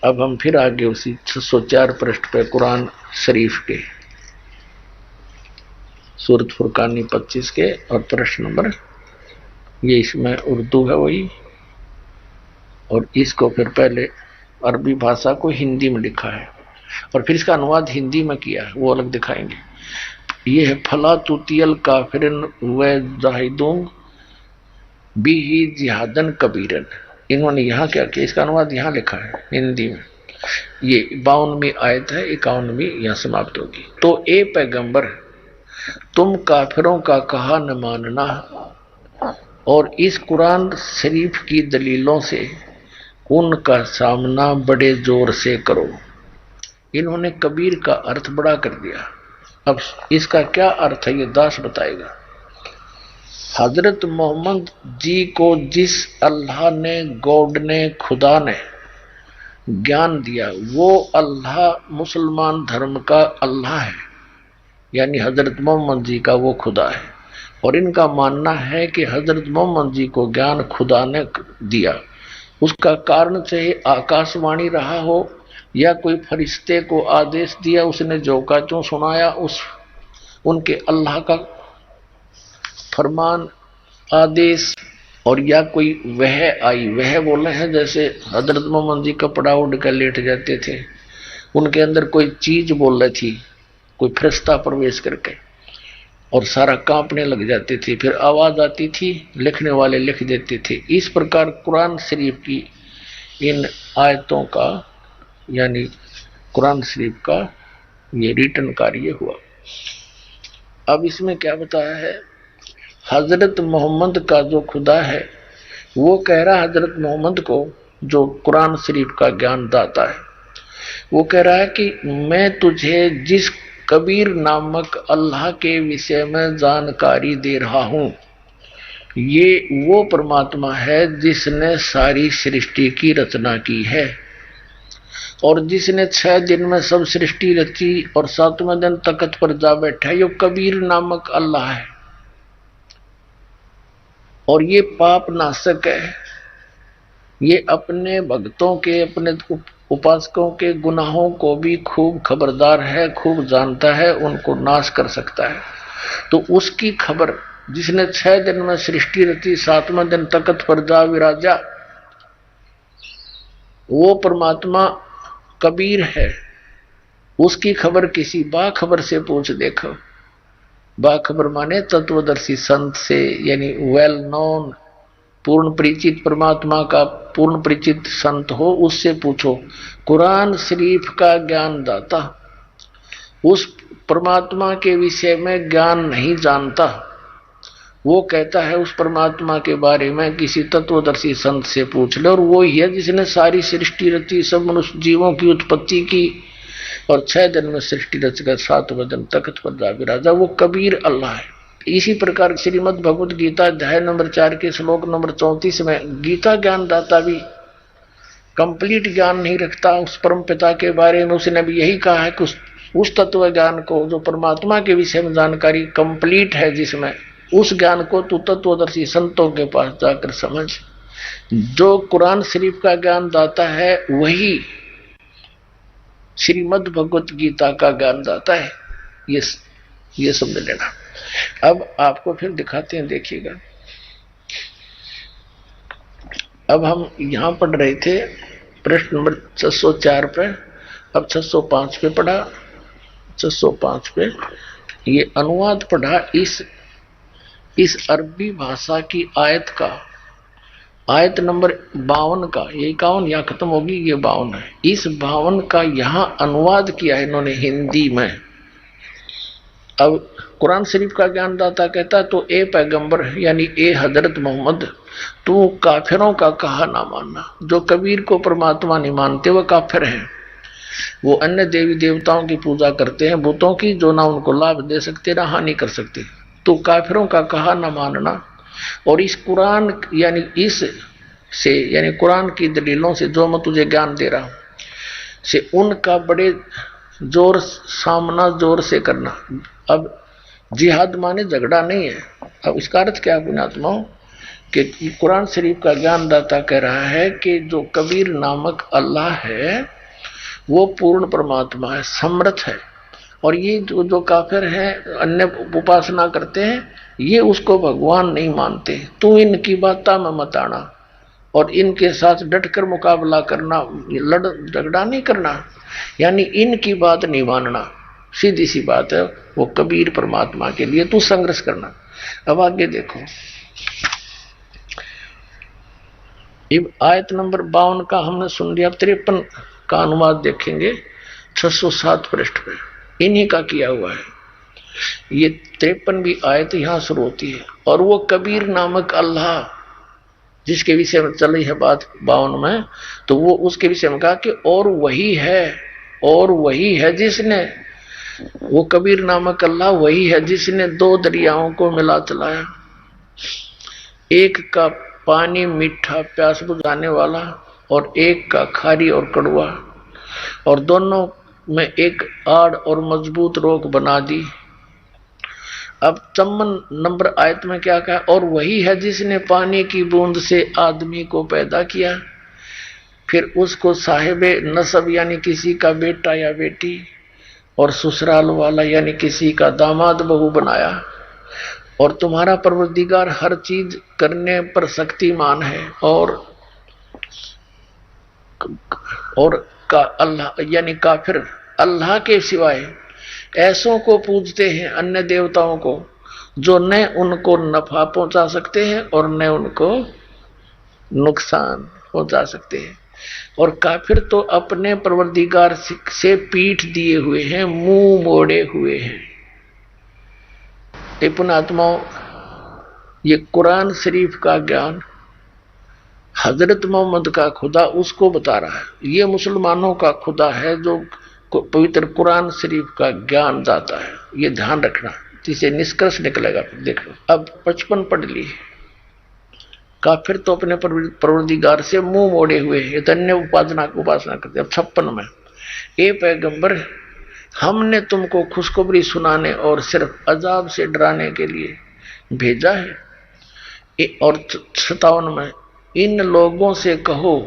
अब हम फिर आगे उसी 604 पृष्ठ पे कुरान शरीफ के सूरत फुरकानी 25 के और प्रश्न नंबर, ये इसमें उर्दू है वही, और इसको फिर पहले अरबी भाषा को हिंदी में लिखा है और फिर इसका अनुवाद हिंदी में किया है, वो अलग दिखाएंगे। ये है फला तुतियल काफिरन व जाहिदून बिही जिहादन कबीरन। इन्होंने यहाँ क्या किया, इसका अनुवाद यहाँ लिखा है हिंदी में। ये 52वीं आयत है, 51वीं यहाँ समाप्त होगी। तो ए पैगंबर, तुम काफिरों का कहा न मानना और इस कुरान शरीफ की दलीलों से उनका सामना बड़े जोर से करो। इन्होंने कबीर का अर्थ बड़ा कर दिया। अब इसका क्या अर्थ है ये दास बताएगा। हजरत मोहम्मद जी को जिस अल्लाह ने, गॉड ने, खुदा ने ज्ञान दिया, वो अल्लाह मुसलमान धर्म का अल्लाह है, यानी हजरत मोहम्मद जी का वो खुदा है। और इनका मानना है कि हजरत मोहम्मद जी को ज्ञान खुदा ने दिया, उसका कारण चाहे आकाशवाणी रहा हो या कोई फरिश्ते को आदेश दिया, उसने जो का त्यों सुनाया, उस उनके अल्लाह का फरमान, आदेश, और या कोई वह आई, वह बोले हैं जैसे हजरत मोहम्मद जी कपड़ा उड़ कर लेट जाते थे, उनके अंदर कोई चीज बोल रही थी, कोई फरिश्ता प्रवेश करके, और सारा कांपने लग जाते थे, फिर आवाज आती थी, लिखने वाले लिख देते थे। इस प्रकार कुरान शरीफ की इन आयतों का, यानी कुरान शरीफ का ये रिटर्न कार्य हुआ। अब इसमें क्या बताया है, हजरत मोहम्मद का जो खुदा है वो कह रहा है हजरत मोहम्मद को, जो कुरान शरीफ का ज्ञान दाता है, वो कह रहा है कि मैं तुझे जिस कबीर नामक अल्लाह के विषय में जानकारी दे रहा हूं, ये वो परमात्मा है जिसने सारी सृष्टि की रचना की है और जिसने 6 दिन में सब सृष्टि रची और 7वें दिन तख्त पर जा बैठा, ये कबीर नामक अल्लाह है। और ये पाप नाशक है, ये अपने भक्तों के, अपने उपासकों के गुनाहों को भी खूब खबरदार है, खूब जानता है, उनको नाश कर सकता है। तो उसकी खबर, जिसने 6 दिन में सृष्टि रची, 7वें दिन तख्त पर जा विराजा, वो परमात्मा कबीर है। उसकी खबर किसी बाखबर से पूछ देखो। बाखबर माने तत्वदर्शी संत से, यानी वेल नोन, पूर्ण परिचित परमात्मा का पूर्ण परिचित संत हो, उससे पूछो। कुरान शरीफ का ज्ञान दाता उस परमात्मा के विषय में ज्ञान नहीं जानता, वो कहता है उस परमात्मा के बारे में किसी तत्वदर्शी संत से पूछ ले, और वो ही है जिसने सारी सृष्टि रची, सब मनुष्य जीवों की उत्पत्ति की और 6 दिन में सृष्टि रचकर 7वें दिन तख्त पर जा विराजा, वो कबीर अल्लाह है। इसी प्रकार श्रीमद् भगवद गीता अध्याय नंबर 4 के श्लोक नंबर 34 में गीता ज्ञानदाता भी कंप्लीट ज्ञान नहीं रखता उस परम पिता के बारे में। उसने भी यही कहा है कि उस तत्व ज्ञान को, जो परमात्मा के विषय में जानकारी कंप्लीट है जिसमें, उस ज्ञान को तू तत्वदर्शी संतों के पास जाकर समझ। जो कुरान शरीफ का ज्ञान दाता है वही श्रीमद् भगवत गीता का ज्ञान दाता है, ये समझ लेना। अब आपको फिर दिखाते हैं, देखिएगा। अब हम यहां पढ़ रहे थे प्रश्न नंबर 604 पे, अब 605 पे पढ़ा, 605 पे ये अनुवाद पढ़ा इस अरबी भाषा की आयत का, आयत नंबर 52 का, ये 51 यहाँ खत्म होगी, ये 52 है। इस 52 का यहाँ अनुवाद किया है इन्होंने हिंदी में। अब कुरान शरीफ का ज्ञानदाता कहता है, तो ए पैगंबर यानी ए हजरत मोहम्मद, तू काफिरों का कहा ना मानना। जो कबीर को परमात्मा नहीं मानते वो काफिर हैं, वो अन्य देवी देवताओं की पूजा करते हैं, बुतों की, जो ना उनको लाभ दे सकते ना हानि कर सकते। तो काफिरों का कहा ना मानना, और इस कुरान यानी इस से, यानी कुरान की दलीलों से जो मैं तुझे ज्ञान दे रहा हूं, से उनका बड़े जोर सामना जोर से करना। अब जिहाद माने झगड़ा नहीं है। अब इसका अर्थ क्या है पुण्यात्माओं, कि कुरान शरीफ का ज्ञानदाता कह रहा है कि जो कबीर नामक अल्लाह है वो पूर्ण परमात्मा है, समर्थ है। और ये जो काफिर है, अन्य उपासना करते हैं, ये उसको भगवान नहीं मानते। तू इनकी बात में मत आना और इनके साथ डटकर मुकाबला करना, लड़ झगड़ा नहीं करना, यानी इनकी बात नहीं मानना, सीधी सी बात है। वो कबीर परमात्मा के लिए तू संघर्ष करना। अब आगे देखो, अब आयत नंबर 52 का हमने सुन लिया। 53 का अनुवाद देखेंगे 607 पृष्ठ पे, इन्हीं का किया हुआ है। ये 53वीं आयत यहां शुरू होती है। और वो कबीर नामक अल्लाह जिसके विषय में चली है बात 52 में, तो वो उसके विषय में कहा कि और वही है जिसने, वो कबीर नामक अल्लाह वही है जिसने 2 दरियाओं को मिला चलाया, एक का पानी मीठा प्यास बुझाने वाला और एक का खारी और कड़वा, और दोनों में एक आड़ और मजबूत रोक बना दी। अब 54 नंबर आयत में क्या कहा? और वही है जिसने पानी की बूंद से आदमी को पैदा किया, फिर उसको साहिबे नसब यानी किसी का बेटा या बेटी, और ससुराल वाला यानी किसी का दामाद बहू बनाया। और तुम्हारा परवरदिगार हर चीज करने पर शक्तिमान है। और का अल्लाह यानी काफिर अल्लाह के सिवाय ऐसों को पूजते हैं, अन्य देवताओं को, जो न उनको नफा पहुंचा सकते हैं और न उनको नुकसान पहुंचा सकते हैं। और काफिर तो अपने परवरदिगार से पीठ दिए हुए हैं, मुंह मोड़े हुए हैं। पुण्यात्माओं, ये कुरान शरीफ का ज्ञान हजरत मोहम्मद का खुदा उसको बता रहा है। ये मुसलमानों का खुदा है जो पवित्र कुरान शरीफ का ज्ञान दाता है। ये ध्यान रखना, जिसे निष्कर्ष निकलेगा। देखो अब 55 पढ़ ली। काफिर तो अपने परवरदिगार से मुंह मोड़े हुए हैं, धन्य उपासना करते। अब 56 में, ए पैगंबर, हमने तुमको खुशखबरी सुनाने और सिर्फ अजाब से डराने के लिए भेजा है। और 57 में, इन लोगों से कहो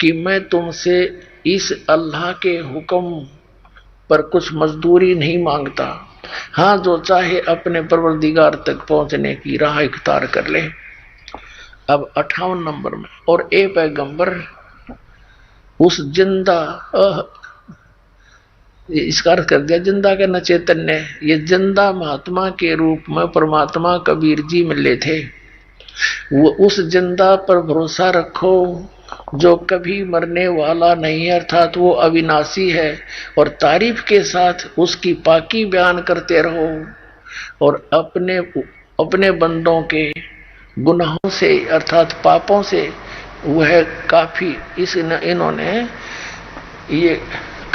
कि मैं तुमसे इस अल्लाह के हुक्म पर कुछ मजदूरी नहीं मांगता। हाँ, जो चाहे अपने परवरदिगार तक पहुंचने की राह इख्तियार कर ले। अब 58 नंबर में, और ए पैगंबर, उस जिंदा, इसका अर्थ कर दिया जिंदा का न चैतन्य, ये जिंदा महात्मा के रूप में परमात्मा कबीर जी मिले थे। वो उस जिंदा पर भरोसा रखो जो कभी मरने वाला नहीं है, अर्थात वो अविनाशी है। और तारीफ के साथ उसकी पाकी बयान करते रहो और अपने बंदों के गुनाहों से अर्थात पापों से वह काफी, इन्होंने ये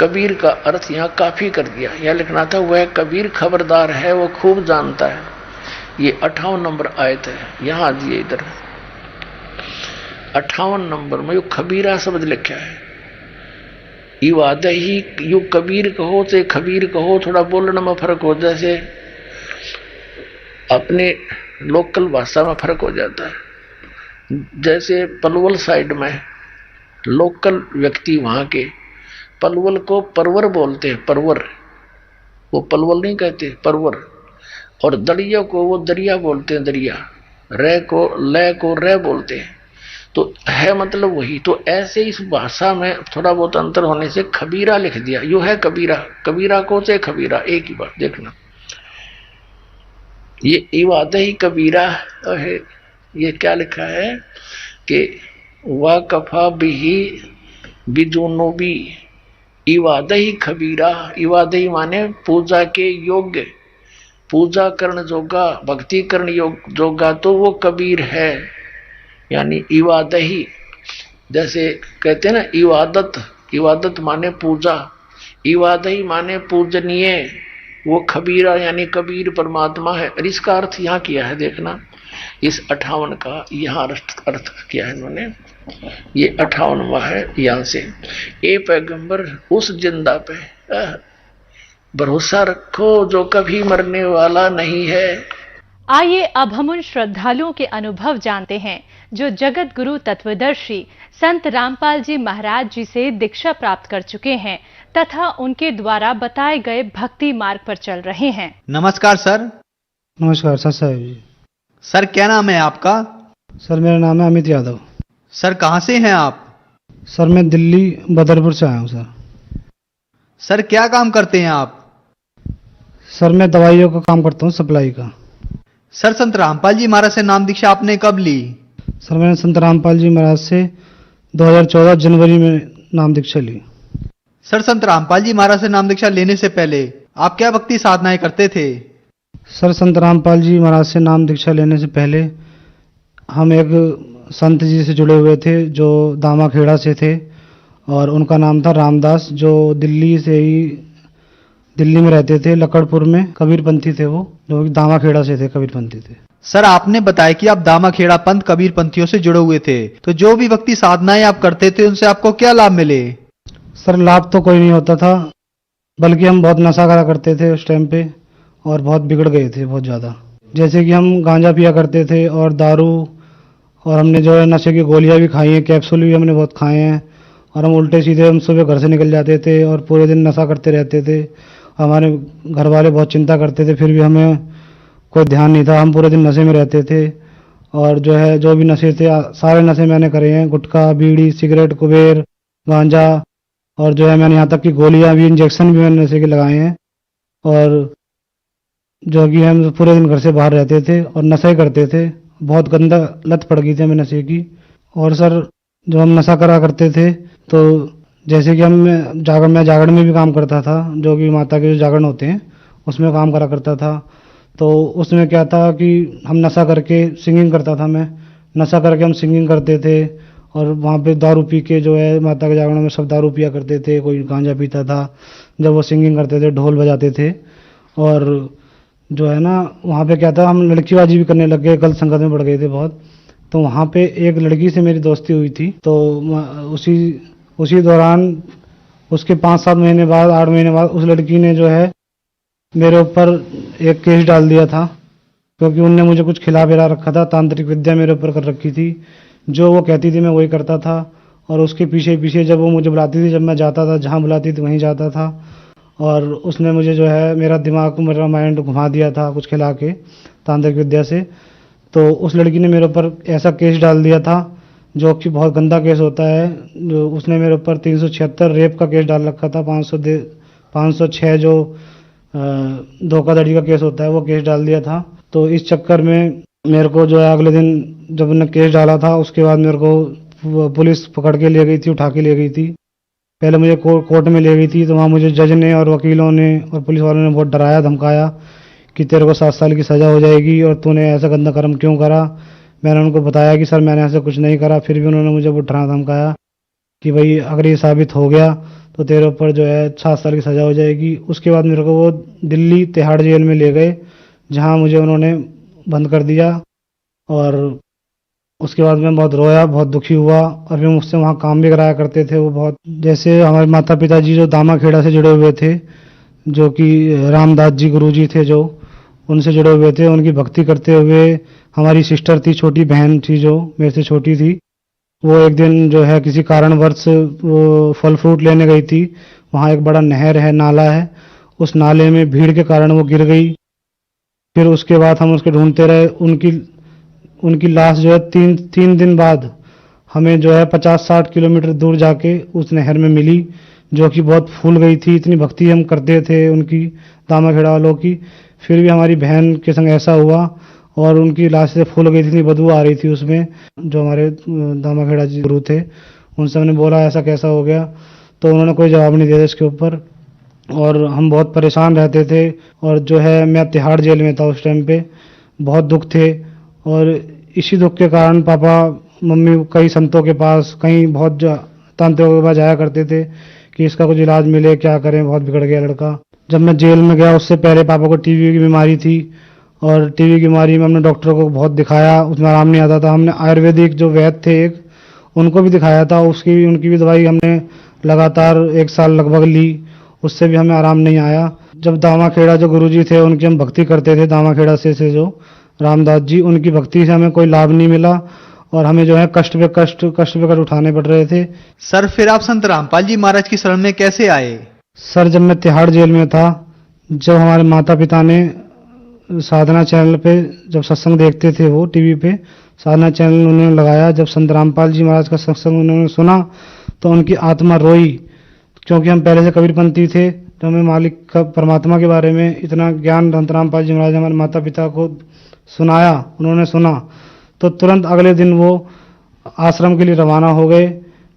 कबीर का अर्थ यहाँ काफी कर दिया। यह लिखना था वह कबीर खबरदार है, वो खूब जानता है। ये 58 नंबर आयत है। यहाँ दिए इधर 58 नंबर में यो खबीरा शब्द लिखा है। इवाद ही यू कबीर कहो से खबीर कहो, थोड़ा बोलने में फर्क हो, जैसे अपने लोकल भाषा में फर्क हो जाता है। जैसे पलवल साइड में लोकल व्यक्ति वहां के पलवल को परवर बोलते हैं, परवर, वो पलवल नहीं कहते, परवर। और दरिया को वो दरिया बोलते हैं, दरिया। रे को ले को रे बोलते हैं, तो है मतलब वही। तो ऐसे इस भाषा में थोड़ा बहुत अंतर होने से खबीरा लिख दिया। यो है कबीरा, कबीरा को से खबीरा एक ही बात। देखना ये इवाद ही कबीरा है। ये क्या लिखा है कि वाकफा बिही बिजुनुबी इवाद ही खबीरा। इवाद ही माने पूजा के योग्य, पूजा करण जोगा, भक्ति करण जोगा, तो वो कबीर है। यानी इवाद ही, जैसे कहते हैं ना इबादत, इबादत माने पूजा, इवाद ही माने पूजनीय, वो खबीरा यानी कबीर परमात्मा है। और इसका अर्थ यहाँ किया है, देखना इस 58 का यहाँ अर्थ किया है इन्होंने। ये 58वां है यहाँ से। ए पैगंबर, उस जिंदा पे भरोसा रखो जो कभी मरने वाला नहीं है। आइए अब हम उन श्रद्धालुओं के अनुभव जानते हैं जो जगत गुरु तत्वदर्शी संत रामपाल जी महाराज जी से दीक्षा प्राप्त कर चुके हैं तथा उनके द्वारा बताए गए भक्ति मार्ग पर चल रहे हैं। नमस्कार सर। नमस्कार सर साहब जी। सर क्या नाम है आपका? सर मेरा नाम है अमित यादव। सर कहाँ से हैं आप? सर मैं दिल्ली बदरपुर से आया हूँ सर। सर क्या काम करते हैं आप? सर मैं दवाइयों का काम करता हूँ, सप्लाई का। सर संत रामपाल जी महाराज से नाम दीक्षा आपने कब ली? सर मैंने संत रामपाल जी महाराज से 2014 जनवरी में नाम दीक्षा ली। सर संत रामपाल जी महाराज से नाम दीक्षा लेने से पहले आप क्या भक्ति साधनाएं करते थे? सर संत रामपाल जी महाराज से नाम दीक्षा लेने से पहले हम एक संत जी से जुड़े हुए थे जो दामाखेड़ा से थे और उनका नाम था रामदास, जो दिल्ली में रहते थे, लकड़पुर में। कबीरपंथी थे वो, जो दामाखेड़ा से थे, कबीरपंथी थे। सर आपने बताया कि आप दामाखेड़ा पंथ कबीर पंथियों से जुड़े हुए थे, तो जो भी भक्ति साधनाएं आप करते थे उनसे आपको क्या लाभ मिले? सर लाभ तो कोई नहीं होता था, बल्कि हम बहुत नशा करा करते थे उस टाइम पे और बहुत बिगड़ गए थे बहुत ज़्यादा। जैसे कि हम गांजा पिया करते थे और दारू, और हमने जो है नशे की गोलियां भी खाई हैं, कैप्सूल भी हमने बहुत खाए हैं। और हम उल्टे सीधे हम सुबह घर से निकल जाते थे और पूरे दिन नशा करते रहते थे। हमारे घर वाले बहुत चिंता करते थे, फिर भी हमें कोई ध्यान नहीं था, हम पूरे दिन नशे में रहते थे। और जो है जो भी नशे थे सारे नशे मैंने करे हैं, गुटखा, बीड़ी, सिगरेट, कुबेर, गांजा, और जो है मैंने यहाँ तक कि गोलियां भी, इंजेक्शन भी मैंने नशे के लगाए हैं। और जो कि हम पूरे दिन घर से बाहर रहते थे और नशा ही करते थे, बहुत गंदा लत पड़ गई थी हमें नशे की। और सर जो हम नशा करा करते थे, तो जैसे कि मैं जागरण में भी काम करता था, जो कि माता के जो जागरण होते हैं उसमें काम करा करता था। तो उसमें क्या था कि हम नशा करके सिंगिंग करता था, मैं नशा करके हम सिंगिंग करते थे और वहाँ पे दारू पी के जो है माता के जागरण में सब दारू पिया करते थे, कोई गांजा पीता था जब वो सिंगिंग करते थे, ढोल बजाते थे। और जो है ना वहाँ पे क्या था, हम लड़कीबाजी भी करने लग गए, गलत संगत में पड़ गए थे बहुत। तो वहाँ पे एक लड़की से मेरी दोस्ती हुई थी, तो उसी दौरान उसके 5-7 महीने बाद, 8 महीने बाद उस लड़की ने जो है मेरे ऊपर एक केस डाल दिया था, क्योंकि उनने मुझे कुछ खिला पिला रखा था, तांत्रिक विद्या मेरे ऊपर कर रखी थी। जो वो कहती थी मैं वही करता था और उसके पीछे पीछे जब वो मुझे बुलाती थी, जब मैं जाता था, जहाँ बुलाती थी वहीं जाता था। और उसने मुझे जो है मेरा दिमाग को, मेरा माइंड घुमा दिया था कुछ खिला के तांत्रिक विद्या से। तो उस लड़की ने मेरे ऊपर ऐसा केस डाल दिया था जो कि बहुत गंदा केस होता है। जो उसने मेरे ऊपर 376 रेप का केस डाल रखा था, 506 जो धोखाधड़ी का केस होता है वो केस डाल दिया था। तो इस चक्कर में मेरे को जो है अगले दिन जब उन्होंने केस डाला था, उसके बाद मेरे को पुलिस पकड़ के ले गई थी, उठा के ले गई थी। पहले मुझे कोर्ट में ले गई थी, तो वहाँ मुझे जज ने और वकीलों ने और पुलिस वालों ने बहुत डराया धमकाया कि तेरे को 7 साल की सज़ा हो जाएगी और तूने ऐसा गंदा कर्म क्यों करा। मैंने उनको बताया कि सर मैंने ऐसा कुछ नहीं करा, फिर भी उन्होंने मुझे वो डरा धमकाया कि भाई अगर ये साबित हो गया तो तेरे ऊपर जो है 7 साल की सज़ा हो जाएगी। उसके बाद मेरे को वो दिल्ली तिहाड़ जेल में ले गए, जहाँ मुझे उन्होंने बंद कर दिया। और उसके बाद मैं बहुत रोया, बहुत दुखी हुआ। और फिर मुझसे वहाँ काम भी कराया करते थे वो बहुत, जैसे हमारे माता पिता जी जो दामाखेड़ा से जुड़े हुए थे, जो कि रामदास जी गुरु जी थे, जो उनसे जुड़े हुए थे, उनकी भक्ति करते हुए हमारी सिस्टर थी, छोटी बहन थी जो मेरे से छोटी थी, वो एक दिन जो है किसी कारणवश वो फल फ्रूट लेने गई थी। वहाँ एक बड़ा नहर है, नाला है, उस नाले में भीड़ के कारण वो गिर गई। फिर उसके बाद हम उसको ढूंढते रहे, उनकी लाश जो है तीन दिन बाद हमें जो है 50-60 किलोमीटर दूर जाके उस नहर में मिली, जो कि बहुत फूल गई थी। इतनी भक्ति हम करते थे उनकी, दामाखेड़ा वालों की, फिर भी हमारी बहन के संग ऐसा हुआ और उनकी लाश से फूल गई थी, इतनी बदबू आ रही थी उसमें। जो हमारे दामाखेड़ा जी गुरु थे उनसे हमने बोला ऐसा कैसा हो गया, तो उन्होंने कोई जवाब नहीं दिया इसके ऊपर। और हम बहुत परेशान रहते थे। और जो है मैं तिहाड़ जेल में था उस टाइम पे, बहुत दुख थे। और इसी दुख के कारण पापा मम्मी कई संतों के पास, कहीं बहुत तांत्रिकों के पास जाया करते थे कि इसका कुछ इलाज मिले, क्या करें, बहुत बिगड़ गया लड़का। जब मैं जेल में गया उससे पहले पापा को टीबी की बीमारी थी और टीबी की बीमारी में हमने डॉक्टरों को बहुत दिखाया, उसमें आराम नहीं आता था। हमने आयुर्वेदिक जो वैद्य थे एक, उनको भी दिखाया था, उनकी भी दवाई हमने लगातार 1 साल लगभग ली, उससे भी हमें आराम नहीं आया। जब दामाखेड़ा जो गुरुजी थे उनकी हम भक्ति करते थे, दामाखेड़ा से जो रामदास जी, उनकी भक्ति से हमें कोई लाभ नहीं मिला और हमें जो है कष्ट पे कष्ट उठाने पड़ रहे थे। सर फिर आप संत रामपाल जी महाराज की शरण में कैसे आए? सर जब मैं तिहाड़ जेल में था, जब हमारे माता पिता ने साधना चैनल पे जब सत्संग देखते थे, वो टीवी पे साधना चैनल उन्होंने लगाया, जब संत रामपाल जी महाराज का सत्संग उन्होंने सुना तो उनकी आत्मा रोई, क्योंकि हम पहले से कबीरपंथी थे, तो हमें मालिक का परमात्मा के बारे में इतना ज्ञान संत रामपाल जी महाराज हमारे माता पिता को सुनाया, उन्होंने सुना तो तुरंत अगले दिन वो आश्रम के लिए रवाना हो गए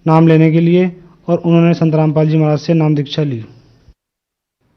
नाम लेने के लिए, और उन्होंने संत रामपाल जी महाराज से नाम दीक्षा ली।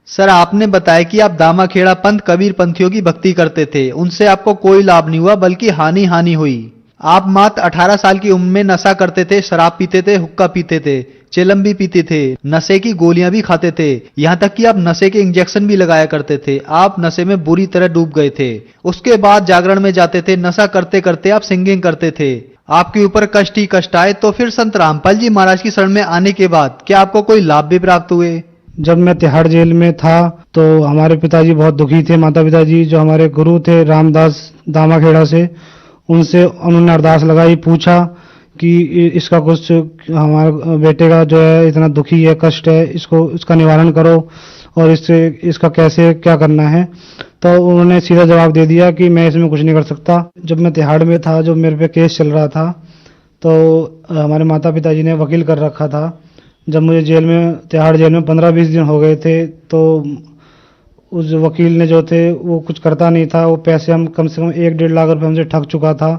सर आपने बताया कि आप दामाखेड़ा पंथ कबीर पंथियों की भक्ति करते थे, उनसे आपको कोई लाभ नहीं हुआ बल्कि हानि हुई। आप मात्र 18 साल की उम्र में नशा करते थे, शराब पीते थे, हुक्का पीते थे, चिलम भी पीते थे, नशे की गोलियां भी खाते थे, यहाँ तक कि आप नशे के इंजेक्शन भी लगाया करते थे। आप नशे में बुरी तरह डूब गए थे। उसके बाद जागरण में जाते थे, नशा करते करते आप सिंगिंग करते थे। आपके ऊपर कष्ट ही कष्ट आए। तो फिर संत रामपाल जी महाराज की शरण में आने के बाद क्या आपको कोई लाभ भी प्राप्त हुए? जब मैं तिहाड़ जेल में था तो हमारे पिताजी बहुत दुखी थे। माता पिताजी जो हमारे गुरु थे रामदास दामाखेड़ा से, उनसे उन्होंने अरदास लगाई, पूछा कि इसका कुछ, हमारे बेटे का जो है इतना दुखी है, कष्ट है, इसका निवारण करो और इसका कैसे क्या करना है। तो उन्होंने सीधा जवाब दे दिया कि मैं इसमें कुछ नहीं कर सकता। जब मैं तिहाड़ में था, जब मेरे पे केस चल रहा था, तो हमारे माता पिताजी ने वकील कर रखा था। जब मुझे जेल में, तिहाड़ जेल में 15-20 दिन हो गए थे, तो उस वकील ने जो थे वो कुछ करता नहीं था। वो पैसे हम कम से कम 1-1.5 लाख रुपए हमसे ठग चुका था।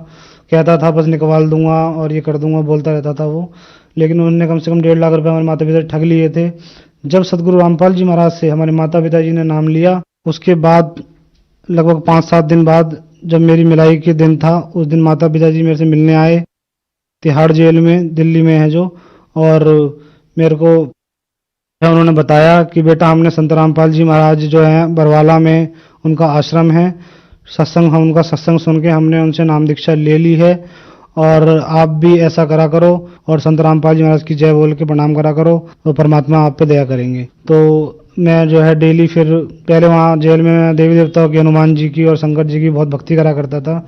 कहता था बस निकलवा दूंगा और ये कर दूंगा, बोलता रहता था वो, लेकिन उन्होंने कम से कम 1.5 लाख रुपए हमारे माता पिता ठग लिए थे। जब सदगुरु रामपाल जी महाराज से हमारे माता पिताजी ने नाम लिया, उसके बाद लगभग 5-7 दिन बाद जब मेरी मिलाई के दिन था, उस दिन माता पिताजी मेरे से मिलने आए, तिहाड़ जेल में, दिल्ली में है जो, और मेरे को उन्होंने बताया कि बेटा हमने संत रामपाल जी महाराज जो है बरवाला में उनका आश्रम है, सत्संग, हम उनका सत्संग सुन के हमने उनसे नाम दीक्षा ले ली है, और आप भी ऐसा करा करो और संत रामपाल जी महाराज की जय बोल के प्रणाम करा करो, तो परमात्मा आप पे दया करेंगे। तो मैं जो है डेली, फिर पहले वहाँ जेल में देवी देवताओं की, हनुमान जी की और शंकर जी की बहुत भक्ति करा करता था।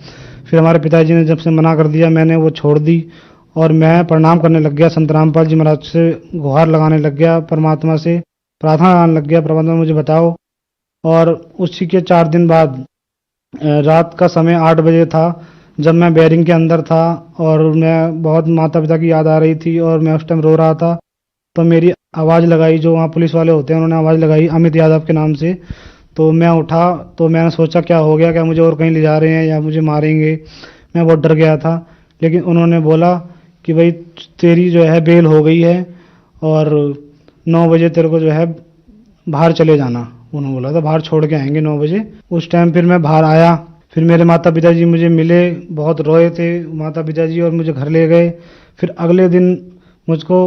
फिर हमारे पिताजी ने जब से मना कर दिया, मैंने वो छोड़ दी और मैं प्रणाम करने लग गया, संत रामपाल जी महाराज से गुहार लगाने लग गया, परमात्मा से प्रार्थना लगाने लग गया, परमात्मा मुझे बताओ। और उसी के 4 दिन बाद रात का समय 8 बजे था, जब मैं बैरिंग के अंदर था और मैं बहुत माता पिता की याद आ रही थी और मैं उस टाइम रो रहा था, तो मेरी आवाज़ लगाई, जो वहाँ पुलिस वाले होते हैं उन्होंने आवाज़ लगाई अमित यादव के नाम से। तो मैं उठा, तो मैंने सोचा क्या हो गया, क्या मुझे और कहीं ले जा रहे हैं या मुझे मारेंगे। मैं बहुत डर गया था, लेकिन उन्होंने बोला कि भाई तेरी जो है बेल हो गई है और 9 बजे तेरे को जो है बाहर चले जाना, उन्होंने बोला था बाहर छोड़ के आएंगे 9 बजे। उस टाइम फिर मैं बाहर आया, फिर मेरे माता पिताजी मुझे मिले, बहुत रोए थे माता पिताजी और मुझे घर ले गए। फिर अगले दिन मुझको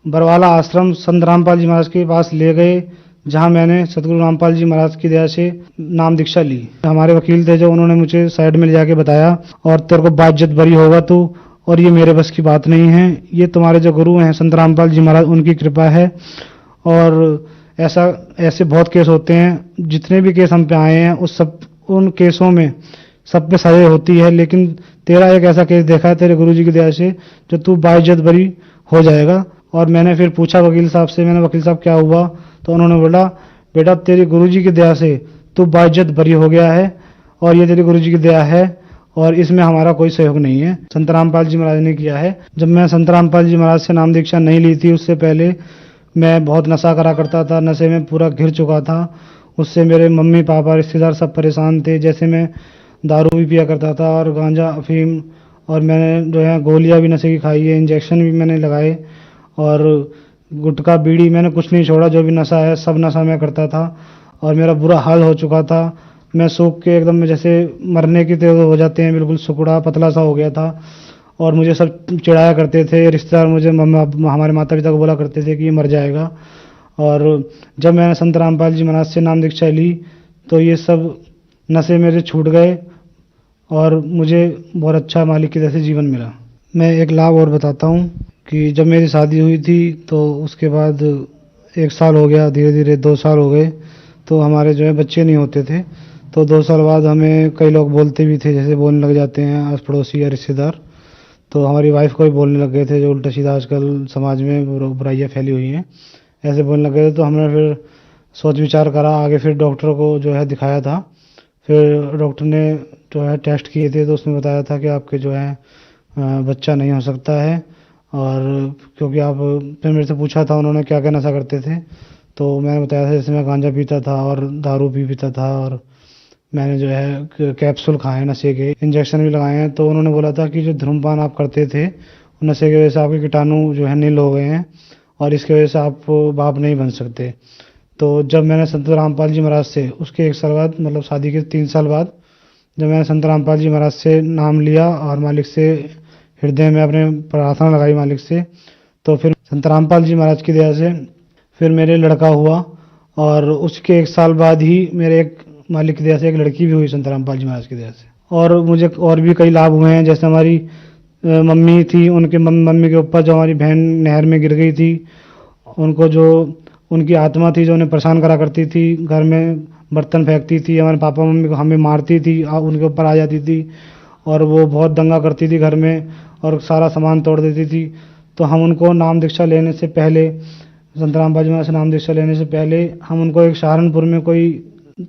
बरवाला आश्रम संत रामपाल जी महाराज के पास ले गए, जहां मैंने सतगुरु रामपाल जी महाराज की दया से नाम दीक्षा ली। हमारे वकील थे जो, उन्होंने मुझे साइड में ले जाके बताया, और तेरे को बाज्यत बरी होगा तू, और ये मेरे बस की बात नहीं है, ये तुम्हारे जो गुरु हैं संत रामपाल जी महाराज, उनकी कृपा है। और ऐसे बहुत केस होते हैं, जितने भी केस हम पे आए हैं उन केसों में सब पे सजा होती है, लेकिन तेरा एक ऐसा केस देखा है तेरे गुरु जी की दया से जो तू बाइज्जत बरी हो जाएगा। और मैंने फिर पूछा वकील साहब से, मैंने वकील साहब क्या हुआ, तो उन्होंने बोला बेटा तेरे गुरु जी की दया से तू बाइज्जत बरी हो गया है और ये तेरे गुरु जी की दया है और इसमें हमारा कोई सहयोग नहीं है, संत रामपाल जी महाराज ने किया है। जब मैं संत रामपाल जी महाराज से नाम दीक्षा नहीं ली थी, उससे पहले मैं बहुत नशा करा करता था, नशे में पूरा घिर चुका था। उससे मेरे मम्मी पापा रिश्तेदार सब परेशान थे। जैसे मैं दारू भी पिया करता था और गांजा अफीम, और मैंने जो है गोलियां भी नशे की खाई है, इंजेक्शन भी मैंने लगाए, और गुटखा बीड़ी मैंने कुछ नहीं छोड़ा, जो भी नशा है सब नशा मैं करता था और मेरा बुरा हाल हो चुका था। मैं सूख के एकदम जैसे मरने की तरह हो जाते हैं, बिल्कुल सुकुड़ा पतला सा हो गया था। और मुझे सब चिढ़ाया करते थे रिश्तेदार, मुझे हमारे माता पिता को बोला करते थे कि ये मर जाएगा। और जब मैंने संत रामपाल जी महाराज से नाम दीक्षा ली तो ये सब नशे मेरे छूट गए और मुझे बहुत अच्छा मालिक की तरह से जीवन मिला। मैं एक लाभ और बताता हूँ कि जब मेरी शादी हुई थी तो उसके बाद 1 साल हो गया, धीरे धीरे 2 साल हो गए, तो हमारे जो है बच्चे नहीं होते थे। तो 2 साल बाद हमें कई लोग बोलते भी थे, जैसे बोलने लग जाते हैं आस पड़ोसी या रिश्तेदार। तो हमारी वाइफ को भी बोलने लग गए थे, जो उल्टा सीधा आजकल समाज में बुराइयाँ फैली हुई हैं, ऐसे बोलने लग गए थे। तो हमने फिर सोच विचार करा, आगे फिर डॉक्टर को जो है दिखाया था। फिर डॉक्टर ने जो है टेस्ट किए थे, तो उसने बताया था कि आपके जो है बच्चा नहीं हो सकता है। और क्योंकि आप फिर मेरे से पूछा था उन्होंने क्या क्या नशा करते थे, तो मैंने बताया था जैसे मैं गांजा पीता था और दारू भी पीता था, और मैंने जो है कैप्सूल खाए नशे के, इंजेक्शन भी लगाए हैं। तो उन्होंने बोला था कि जो धूम्रपान आप करते थे नशे की वजह से आपके कीटाणु जो है नील हो गए हैं, और इसकी वजह से आप बाप नहीं बन सकते। तो जब मैंने संत रामपाल जी महाराज से उसके 1 साल बाद, मतलब शादी के 3 साल बाद, जब मैंने संत रामपाल जी महाराज से नाम लिया और मालिक से हृदय में अपने प्रार्थना लगाई मालिक से, तो फिर संत रामपाल जी महाराज की दया से फिर मेरे लड़का हुआ। और उसके 1 साल बाद ही मेरे एक मालिक की दया से एक लड़की भी हुई संत रामपाल जी महाराज की दया से। और मुझे और भी कई लाभ हुए हैं, जैसे हमारी मम्मी थी, उनके मम्मी के ऊपर जो हमारी बहन नहर में गिर गई थी, उनको जो उनकी आत्मा थी जो उन्हें परेशान करा करती थी, घर में बर्तन फेंकती थी, हमारे पापा मम्मी को हमें मारती थी, उनके ऊपर आ जाती थी, और वो बहुत दंगा करती थी घर में और सारा सामान तोड़ देती थी। तो हम उनको नाम दीक्षा लेने से पहले, संत रामपाल जी महाराज से नाम दीक्षा लेने से पहले, हम उनको एक सहारनपुर में कोई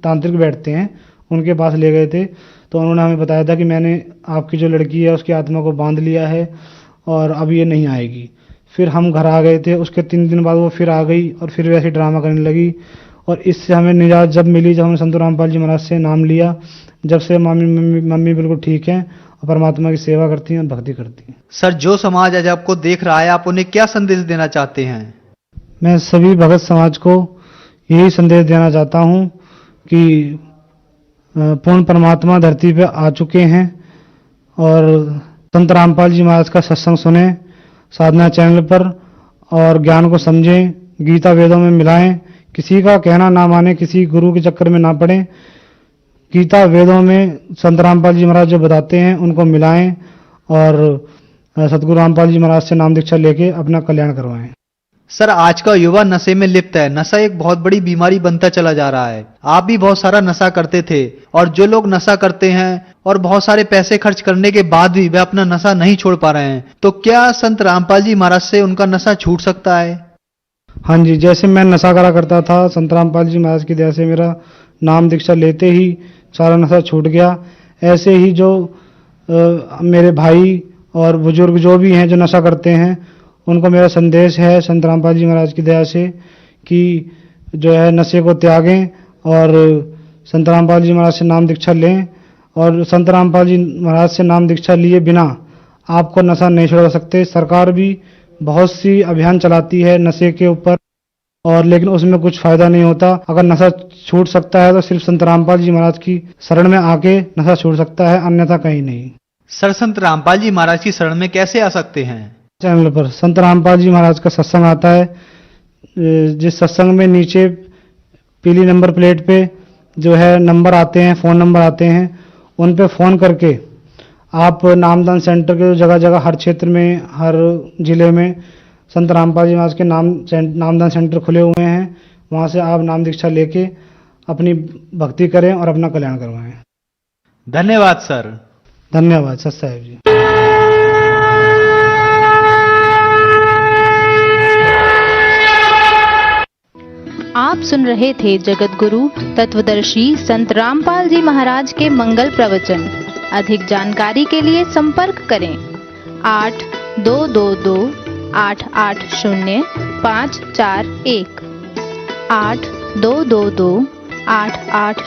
तांत्रिक बैठते हैं, उनके पास ले गए थे। तो उन्होंने हमें बताया था कि मैंने आपकी जो लड़की है उसकी आत्मा को बांध लिया है और अब ये नहीं आएगी। फिर हम घर आ गए थे, उसके 3 दिन बाद वो फिर आ गई और फिर वैसे ड्रामा करने लगी। और इससे हमें निजात जब मिली, जब हमने संत रामपाल जी महाराज से नाम लिया, जब से मम्मी बिल्कुल ठीक हैं और परमात्मा की सेवा करती हैं और भक्ति करती हैं। सर, जो समाज आज आपको देख रहा है, आप उन्हें क्या संदेश देना चाहते हैं? मैं सभी भगत समाज को यही संदेश देना चाहता हूँ कि पूर्ण परमात्मा धरती पे आ चुके हैं, और संत रामपाल जी महाराज का सत्संग सुने साधना चैनल पर, और ज्ञान को समझें, गीता वेदों में मिलाएं, किसी का कहना ना माने, किसी गुरु के चक्कर में ना पड़े। गीता वेदों में संत रामपाल जी महाराज जो बताते हैं उनको मिलाएं, और सतगुरु रामपाल जी महाराज से नाम दीक्षा लेके अपना कल्याण करवाएं। सर, आज का युवा नशे में लिप्त है। नशा एक बहुत बड़ी बीमारी बनता चला जा रहा है। आप भी बहुत सारा नशा करते थे, और जो लोग नशा करते हैं और बहुत सारे पैसे खर्च करने के बाद भी वे अपना नशा नहीं छोड़ पा रहे हैं, तो क्या संत रामपाल जी महाराज से उनका नशा छूट सकता है? हाँ जी, जैसे मैं नशा करा करता था, संत रामपाल जी महाराज की दया से मेरा नाम दीक्षा लेते ही सारा नशा छूट गया। ऐसे ही जो मेरे भाई और बुजुर्ग जो भी हैं जो नशा करते हैं, उनको मेरा संदेश है संत रामपाल जी महाराज की दया से कि जो है नशे को त्यागें और संत रामपाल जी महाराज से नाम दीक्षा लें। और संत रामपाल जी महाराज से नाम दीक्षा लिए बिना आपको नशा नहीं छुड़ा सकते। सरकार भी बहुत सी अभियान चलाती है नशे के ऊपर, और लेकिन उसमें कुछ फायदा नहीं होता। अगर नशा छूट सकता है तो सिर्फ संत रामपाल जी महाराज की शरण में आके नशा छूट सकता है, अन्यथा कहीं नहीं। सर, संत रामपाल जी महाराज की शरण में कैसे आ सकते हैं? चैनल पर संत रामपाल जी महाराज का सत्संग आता है, जिस सत्संग में नीचे पीली नंबर प्लेट पे जो है नंबर आते हैं, फ़ोन नंबर आते हैं, उन पे फ़ोन करके आप नामदान सेंटर के जगह जगह हर क्षेत्र में, हर जिले में संत रामपाल जी महाराज के नामदान सेंटर खुले हुए हैं, वहाँ से आप नाम दीक्षा लेके अपनी भक्ति करें और अपना कल्याण करवाएं। धन्यवाद सर। धन्यवाद सत साहिब जी। आप सुन रहे थे जगत गुरु तत्वदर्शी संत रामपाल जी महाराज के मंगल प्रवचन। अधिक जानकारी के लिए संपर्क करें 8222880541 822288